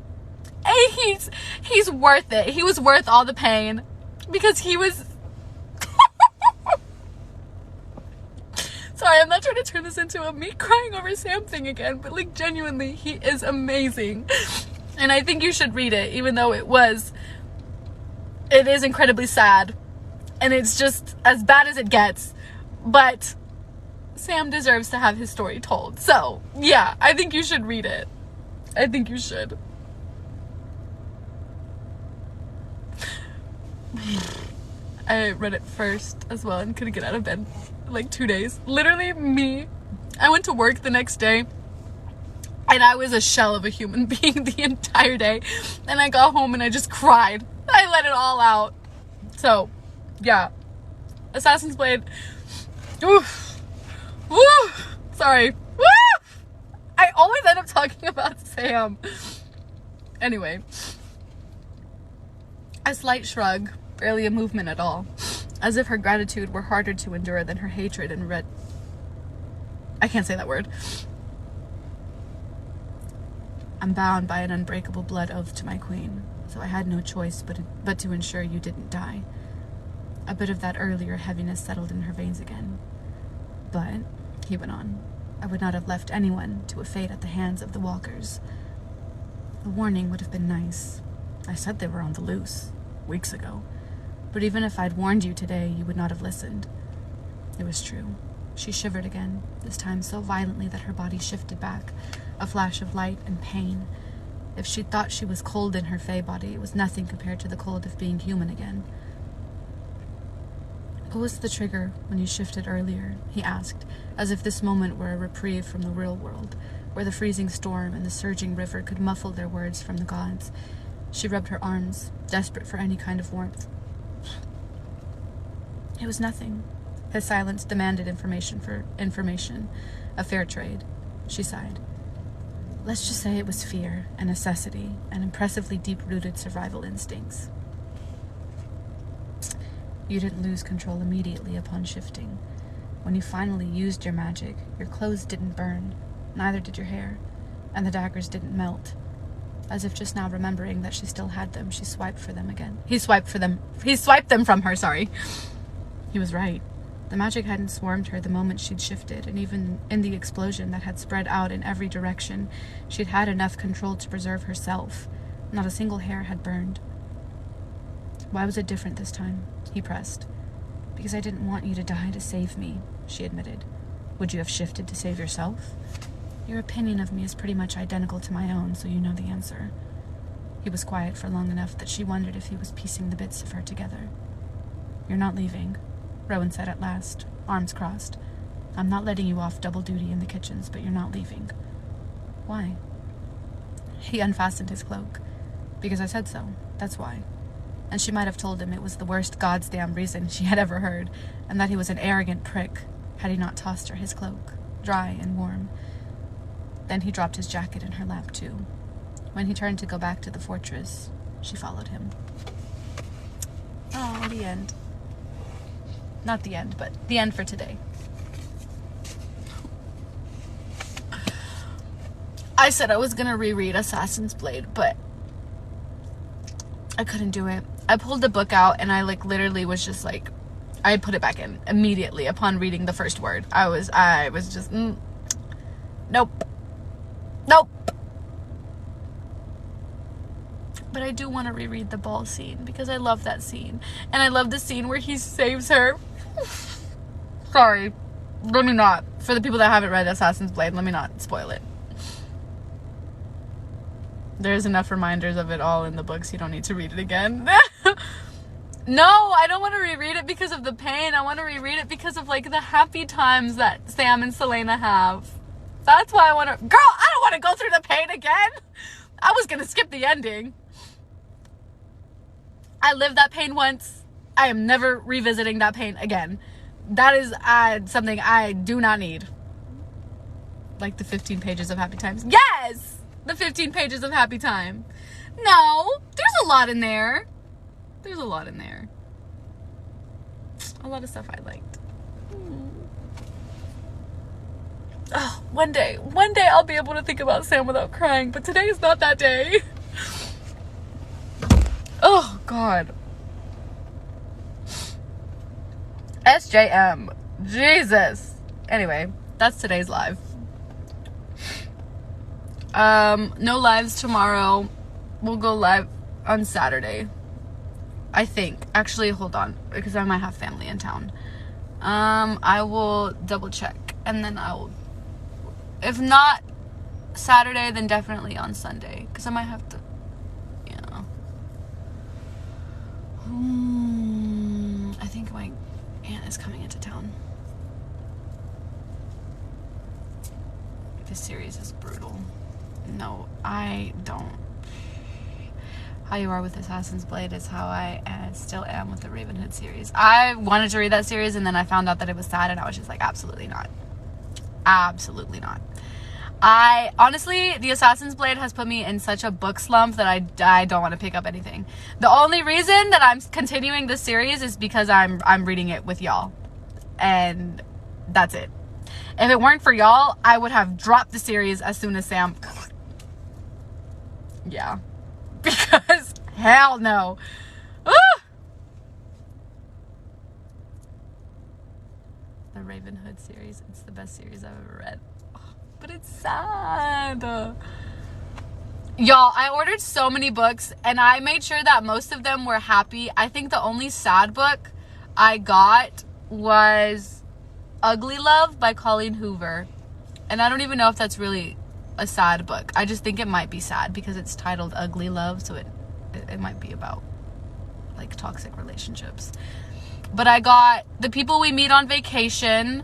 And he's worth it. He was worth all the pain because he was sorry, I'm not trying to turn this into a me crying over Sam thing again, but like genuinely, he is amazing. And I think you should read it, even though it is incredibly sad. And it's just as bad as it gets. But Sam deserves to have his story told. So, yeah, I think you should read it. I think you should. I read it first as well and couldn't get out of bed like 2 days. Literally me. I went to work the next day and I was a shell of a human being the entire day. And I got home and I just cried. I let it all out. So, yeah. Assassin's Blade. Oof. Woo! Sorry. Woo! I always end up talking about Sam. Anyway. A slight shrug, barely a movement at all, as if her gratitude were harder to endure than her hatred and I can't say that word. I'm bound by an unbreakable blood oath to my queen, so I had no choice but to ensure you didn't die. A bit of that earlier heaviness settled in her veins again. But, he went on, I would not have left anyone to a fate at the hands of the walkers. A warning would have been nice. I said they were on the loose, weeks ago. But even if I'd warned you today, you would not have listened. It was true. She shivered again, this time so violently that her body shifted back, a flash of light and pain. If she thought she was cold in her fae body, it was nothing compared to the cold of being human again. What was the trigger when you shifted earlier? He asked, as if this moment were a reprieve from the real world, where the freezing storm and the surging river could muffle their words from the gods. She rubbed her arms, desperate for any kind of warmth. It was nothing. His silence demanded information for information, a fair trade. She sighed. Let's just say it was fear, a necessity, and impressively deep-rooted survival instincts. You didn't lose control immediately upon shifting. When you finally used your magic, your clothes didn't burn, neither did your hair, and the daggers didn't melt. As if just now remembering that she still had them, she swiped for them again. He swiped them from her, sorry. He was right. The magic hadn't swarmed her the moment she'd shifted, and even in the explosion that had spread out in every direction, she'd had enough control to preserve herself. Not a single hair had burned. Why was it different this time? He pressed. Because I didn't want you to die to save me, she admitted. Would you have shifted to save yourself? Your opinion of me is pretty much identical to my own, so you know the answer. He was quiet for long enough that she wondered if he was piecing the bits of her together. You're not leaving, Rowan said at last, arms crossed. I'm not letting you off double duty in the kitchens, but you're not leaving. Why? He unfastened his cloak. Because I said so, that's why. And she might have told him it was the worst goddamn reason she had ever heard, and that he was an arrogant prick, had he not tossed her his cloak, dry and warm. Then he dropped his jacket in her lap too. When he turned to go back to the fortress, she followed him. Oh, the end. Not the end, but the end for today. I said I was gonna reread Assassin's Blade, but I couldn't do it. I pulled the book out and I literally was just like, I put it back in immediately upon reading the first word. I was just, nope. But I do want to reread the ball scene because I love that scene. And I love the scene where he saves her. Sorry. Let me not. For the people that haven't read Assassin's Blade, let me not spoil it. There's enough reminders of it all in the books. You don't need to read it again. No, I don't want to reread it because of the pain. I want to reread it because of the happy times that Sam and Selena have. That's why I want to... Girl, I don't want to go through the pain again. I was going to skip the ending. I lived that pain once. I am never revisiting that pain again. That is something I do not need. Like the 15 pages of happy times. Yes! The 15 pages of happy time. No, there's a lot in there. There's a lot in there. A lot of stuff I liked. Oh, one day I'll be able to think about Sam without crying, but today is not that day. Oh, God. SJM. Jesus. Anyway, that's today's live. No lives tomorrow. We'll go live on Saturday, I think. Actually, hold on, because I might have family in town. I will double check, and then if not Saturday, then definitely on Sunday, because I might have to, I think my aunt is coming into town. This series is brutal. No, I don't. How You Are with Assassin's Blade is how I still am with the Raven Hood series. I wanted to read that series, and then I found out that it was sad, and I was just like, absolutely not. Absolutely not. I honestly, the Assassin's Blade has put me in such a book slump that I don't want to pick up anything. The only reason that I'm continuing this series is because I'm reading it with y'all, and that's it. If it weren't for y'all, I would have dropped the series as soon as Sam. Yeah, because hell no. The Raven Hood series, it's the best series I've ever read. But it's sad. Y'all, I ordered so many books, and I made sure that most of them were happy. I think the only sad book I got was Ugly Love by Colleen Hoover. And I don't even know if that's really a sad book. I just think it might be sad because it's titled Ugly Love, so it might be about like toxic relationships. But I got The People We Meet on Vacation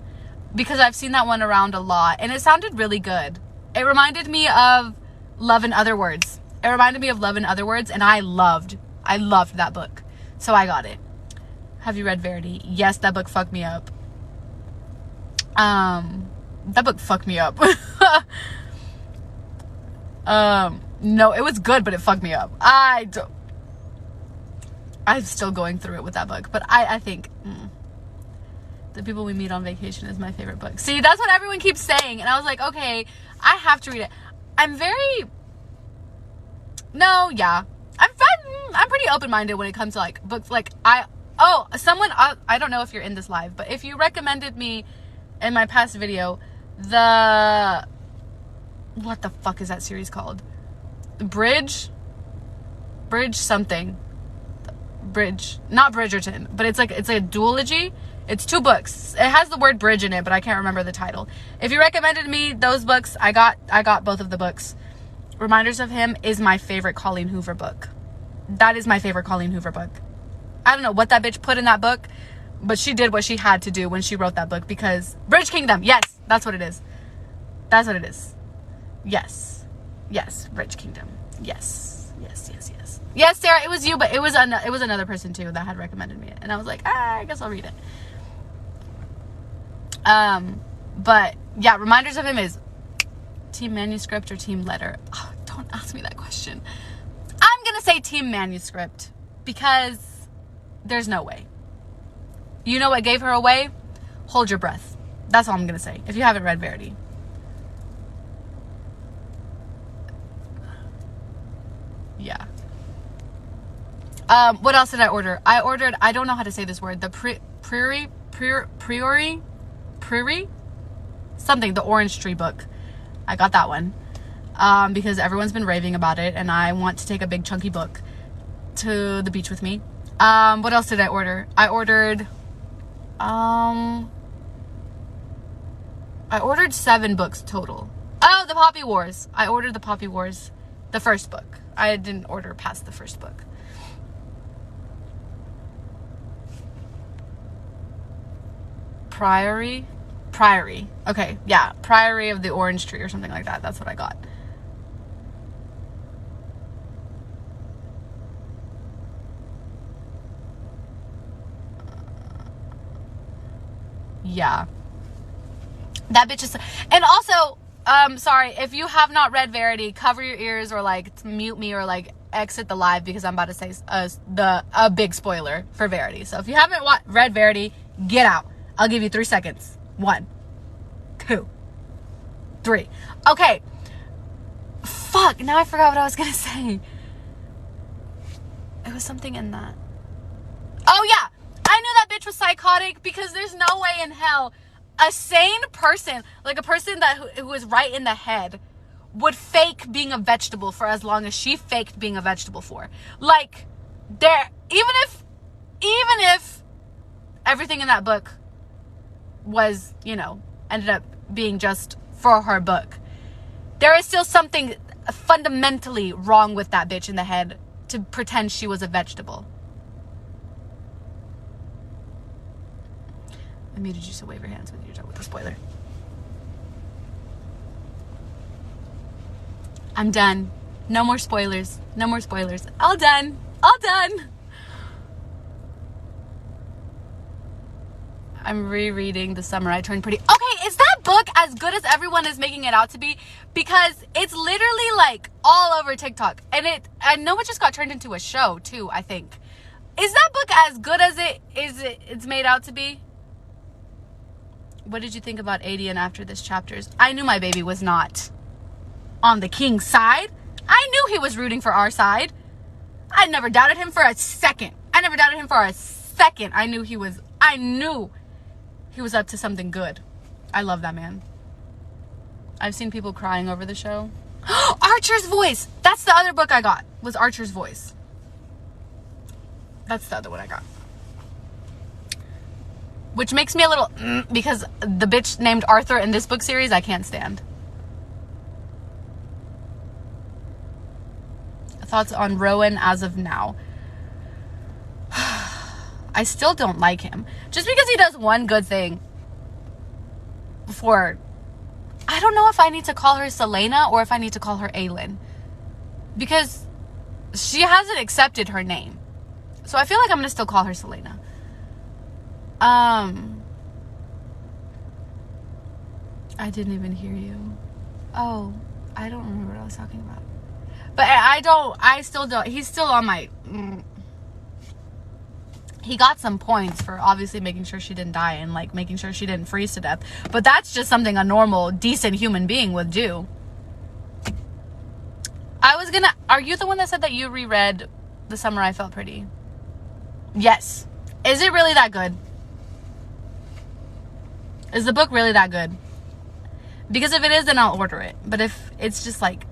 because I've seen that one around a lot, and it sounded really good. It reminded me of Love in Other Words. It reminded me of Love in Other Words, and I loved that book. So I got it. Have you read Verity? Yes, that book fucked me up. That book fucked me up. No, it was good, but it fucked me up. I'm still going through it with that book, but I think The People We Meet on Vacation is my favorite book. See, that's what everyone keeps saying, and I was like, okay, I have to read it. I'm pretty open-minded when it comes to like books. Like I don't know if you're in this live, but if you recommended me in my past video what the fuck is that series called? Bridge something. Bridge, not Bridgerton, but it's like a duology. It's 2 books. It has the word bridge in it, but I can't remember the title. If you recommended me those books, I got both of the books. Reminders of Him is my favorite Colleen Hoover book. That is my favorite Colleen Hoover book. I don't know what that bitch put in that book, but she did what she had to do when she wrote that book, because Bridge Kingdom, yes, that's what it is. That's what it is. Yes, Bridge Kingdom. Yes. Yes, Sarah, it was you, but it was another person too that had recommended me it, and I was like, I guess I'll read it. But yeah, Reminders of Him is team manuscript or team letter. Oh, don't ask me that question. I'm gonna say team manuscript because there's no way. You know what gave her away? Hold Your Breath. That's all I'm gonna say. If you haven't read Verity. Yeah. What else did I order? I don't know how to say this word. The Prairie? Something, the Orange Tree book. I got that one. Because everyone's been raving about it, and I want to take a big chunky book to the beach with me. What else did I order? I ordered 7 books total. Oh, the Poppy Wars. I ordered the Poppy Wars, the first book. I didn't order past the first book. Priory. Okay, yeah. Priory of the Orange Tree or something like that. That's what I got. Yeah. That bitch is... And also, sorry, if you have not read Verity, cover your ears or like mute me or like exit the live because I'm about to say a big spoiler for Verity. So if you haven't read Verity, get out. I'll give you 3 seconds. 1, 2, 3. Okay. Fuck, now I forgot what I was gonna say. It was something in that. Oh yeah, I knew that bitch was psychotic because there's no way in hell a sane person, like a person who is right in the head, would fake being a vegetable for as long as she faked being a vegetable for. Like, even if everything in that book was, ended up being just for her book, there is still something fundamentally wrong with that bitch in the head to pretend she was a vegetable. I muted you, so wave your hands when you're done with the spoiler. I'm done. No more spoilers. No more spoilers. All done. All done. I'm rereading The Summer I Turned Pretty. Okay, is that book as good as everyone is making it out to be? Because it's literally like all over TikTok. And I know it just got turned into a show too, I think. Is that book as good as it's made out to be? What did you think about Adian after this chapters? I knew my baby was not on the king's side. I knew he was rooting for our side. I never doubted him for a second. I knew he was up to something good. I love that man. I've seen people crying over the show. Archer's Voice. That's the other book I got, was Archer's Voice. That's the other one I got. Which makes me a little because the bitch named Arthur in this book series I can't stand. Thoughts on Rowan as of now. I still don't like him. Just because he does one good thing for... I don't know if I need to call her Selena or if I need to call her Aelin. Because she hasn't accepted her name. So I feel like I'm going to still call her Selena. I didn't even hear you. Oh, I don't remember what I was talking about. But I still don't. He's still on my... He got some points for obviously making sure she didn't die and like making sure she didn't freeze to death. But that's just something a normal, decent human being would do. Are you the one that said that you reread The Summer I Felt Pretty? Yes. Is it really that good? Is the book really that good? Because if it is, then I'll order it. But if it's just like,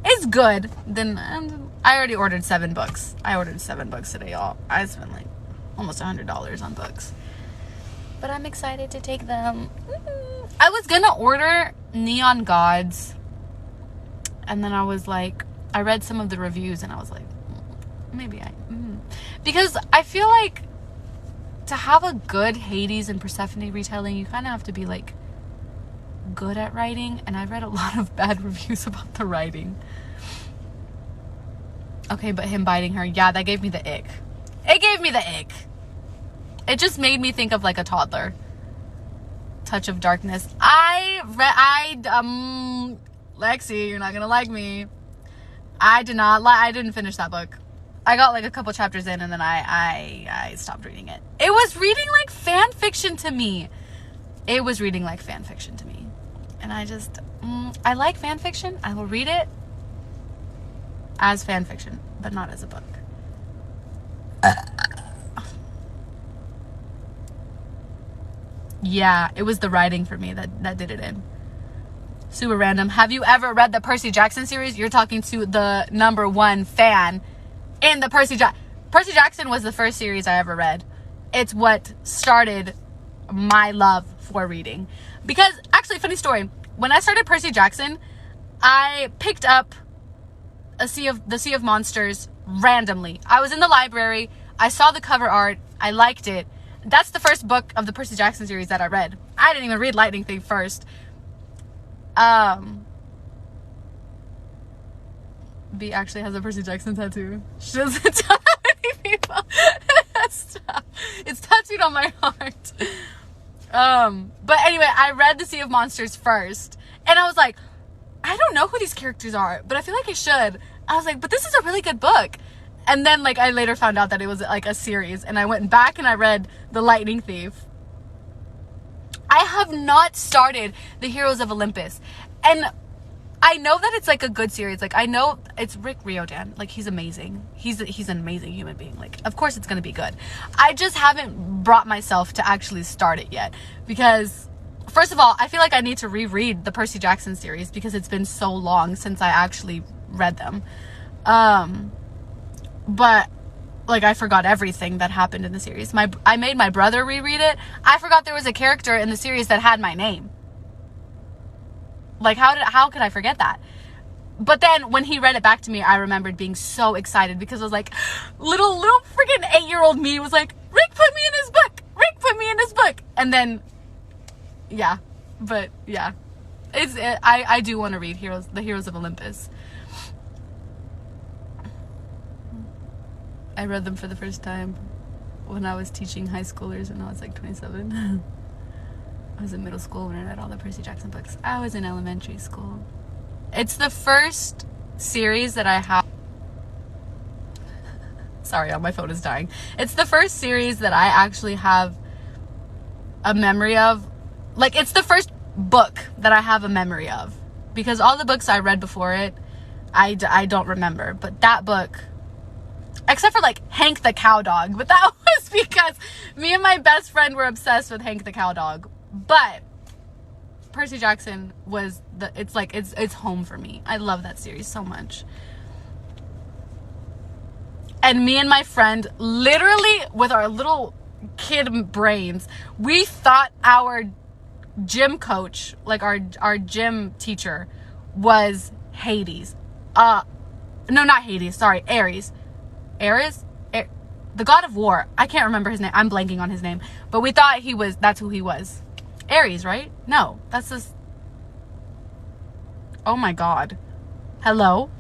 it's good, then I already ordered 7 books. I ordered 7 books today, y'all. I spent like almost $100 on books. But I'm excited to take them. I was gonna order Neon Gods. And then I was like, I read some of the reviews and I was like, maybe because I feel like to have a good Hades and Persephone retelling, you kind of have to be like good at writing, and I've read a lot of bad reviews about the writing. Okay, but him biting her, yeah, that gave me the ick. It gave me the ick. It just made me think of like a toddler. Touch of Darkness. Lexi, you're not gonna like me. I didn't finish that book. I got like a couple chapters in and then I stopped reading it. It was reading like fan fiction to me. And I just, I like fan fiction. I will read it as fan fiction, but not as a book. Yeah, it was the writing for me that did it in. Super random. Have you ever read the Percy Jackson series? You're talking to the #1 fan in the Percy Jackson was the first series I ever read. It's what started my love for reading. Because, actually, funny story. When I started Percy Jackson, I picked up the Sea of Monsters randomly. I was in the library. I saw the cover art. I liked it. That's the first book of the Percy Jackson series that I read. I didn't even read Lightning Thief first. B actually has a Percy Jackson tattoo. She doesn't tell many people. Stop. It's tattooed on my heart. But anyway, I read The Sea of Monsters first. And I was like, I don't know who these characters are, but I feel like I should. I was like, but this is a really good book. And then like I later found out that it was like a series. And I went back and I read The Lightning Thief. I have not started The Heroes of Olympus. And I know that it's like a good series. Like I know it's Rick Riordan. Like he's amazing. He's an amazing human being. Like of course it's going to be good. I just haven't brought myself to actually start it yet. Because first of all, I feel like I need to reread the Percy Jackson series because it's been so long since I actually read them. But like I forgot everything that happened in the series. I made my brother reread it. I forgot there was a character in the series that had my name. Like how could I forget that? But then when he read it back to me, I remembered being so excited because I was like, little freaking 8-year-old me was like, Rick put me in his book. Rick put me in this book. And then, yeah, but yeah, I do want to read the Heroes of Olympus. I read them for the first time when I was teaching high schoolers when I was like 27. I was in middle school when I read all the Percy Jackson books. I was in elementary school. It's the first series that I have. Sorry, my phone is dying. It's the first series that I actually have a memory of. Like, it's the first book that I have a memory of. Because all the books I read before it, I don't remember. But that book, except for like Hank the Cow Dog, but that was because me and my best friend were obsessed with Hank the Cow Dog. But Percy Jackson was it's home for me. I love that series so much. And me and my friend, literally with our little kid brains, we thought our gym coach, like our gym teacher, was Hades. No, not Hades, sorry, Ares. The god of war. I can't remember his name. I'm blanking on his name. But we thought that's who he was. Ares, right? No, that's this. Oh my god. Hello?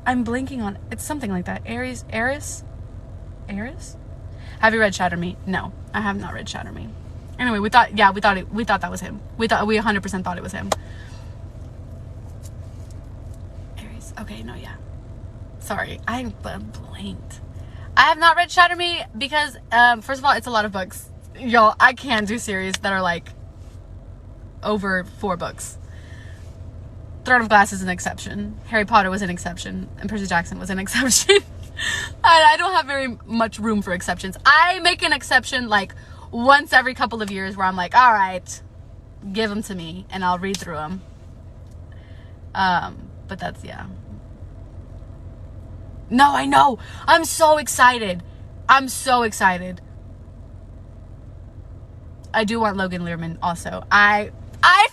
I'm blanking on, it's something like that. Ares? Have you read Shatter Me? No, I have not read Shatter Me. Anyway, we thought that was him. We 100% thought it was him. Ares. Okay, no, yeah. Sorry, I blanked. I have not read Shatter Me because, first of all, it's a lot of books. Y'all, I can't do series that are like over 4 books. Throne of Glass is an exception. Harry Potter was an exception. And Percy Jackson was an exception. I don't have very much room for exceptions. I make an exception like once every couple of years where I'm like, all right, give them to me and I'll read through them. But that's, yeah. No, I know. I'm so excited. I do want Logan Lerman also. I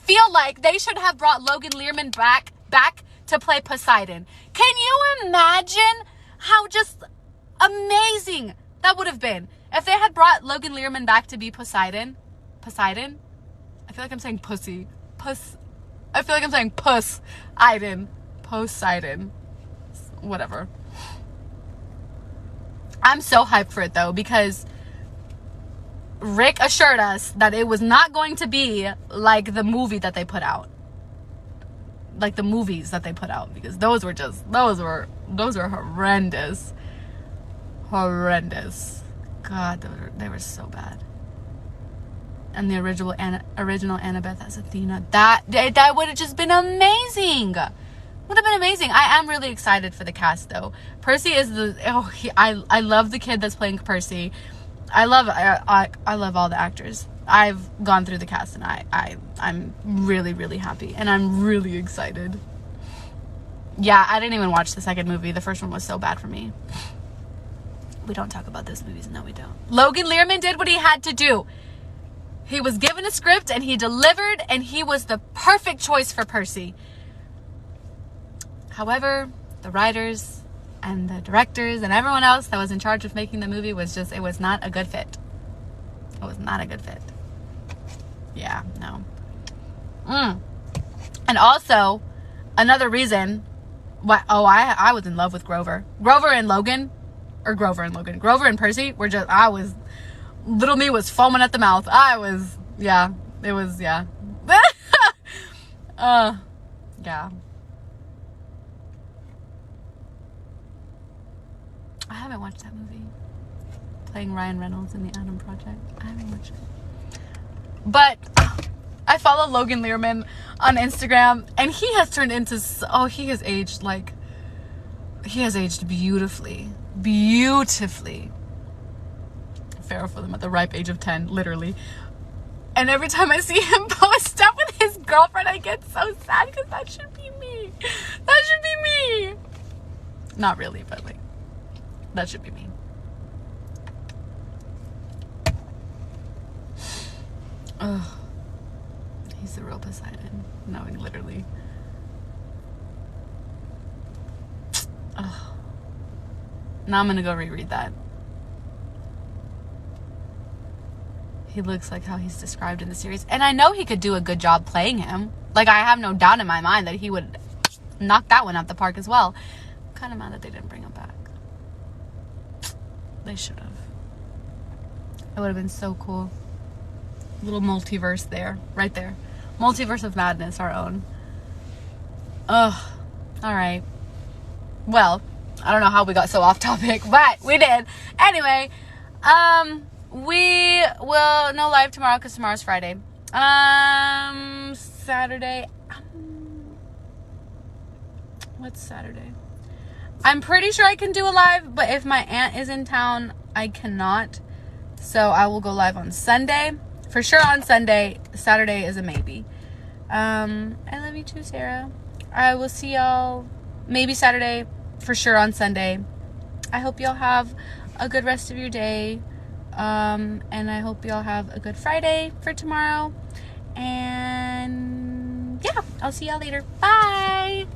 feel like they should have brought Logan Lerman back to play Poseidon. Can you imagine how just amazing that would have been if they had brought Logan Lerman back to be Poseidon? Poseidon? I feel like I'm saying pussy. I feel like I'm saying Poseidon. Whatever. I'm so hyped for it though because Rick assured us that it was not going to be like the movie that they put out. Like the movies that they put out, because those were horrendous. Horrendous. God, they were so bad. And the original Annabeth as Athena, that would have just been amazing. Would have been amazing. I am really excited for the cast though. Percy is I love the kid that's playing Percy. I love all the actors. I've gone through the cast and I'm really, really happy and I'm really excited. Yeah, I didn't even watch the second movie. The first one was so bad for me. We don't talk about those movies. No, we don't. Logan Lerman did what he had to do. He was given a script and he delivered and he was the perfect choice for Percy. However, the writers and the directors and everyone else that was in charge of making the movie it was not a good fit. It was not a good fit. Yeah, no. And also, another reason why, I was in love with Grover. Grover and Percy were just, little me was foaming at the mouth. Yeah. Yeah. I haven't watched that movie. Playing Ryan Reynolds in The Adam Project. I haven't watched it. But I follow Logan Lerman on Instagram and he has turned into, he has aged beautifully. Beautifully. Fair for them at the ripe age of 10, literally. And every time I see him post up with his girlfriend, I get so sad because that should be me. That should be me. Not really, but like, that should be me. Oh, he's the real Poseidon. No, literally. Oh. Now I'm gonna go reread that. He looks like how he's described in the series. And I know he could do a good job playing him. Like, I have no doubt in my mind that he would knock that one out the park as well. I'm kind of mad that they didn't bring him back. They should have. It would have been so cool. Little multiverse there. Right there. Multiverse of Madness, our own. Ugh. Alright. Well, I don't know how we got so off topic, but we did. Anyway, we will no live tomorrow because tomorrow's Friday. Saturday. What's Saturday? I'm pretty sure I can do a live, but if my aunt is in town, I cannot. So I will go live on Sunday. For sure on Sunday. Saturday is a maybe. I love you too, Sarah. I will see y'all maybe Saturday, for sure on Sunday. I hope y'all have a good rest of your day. And I hope y'all have a good Friday for tomorrow. And yeah, I'll see y'all later. Bye.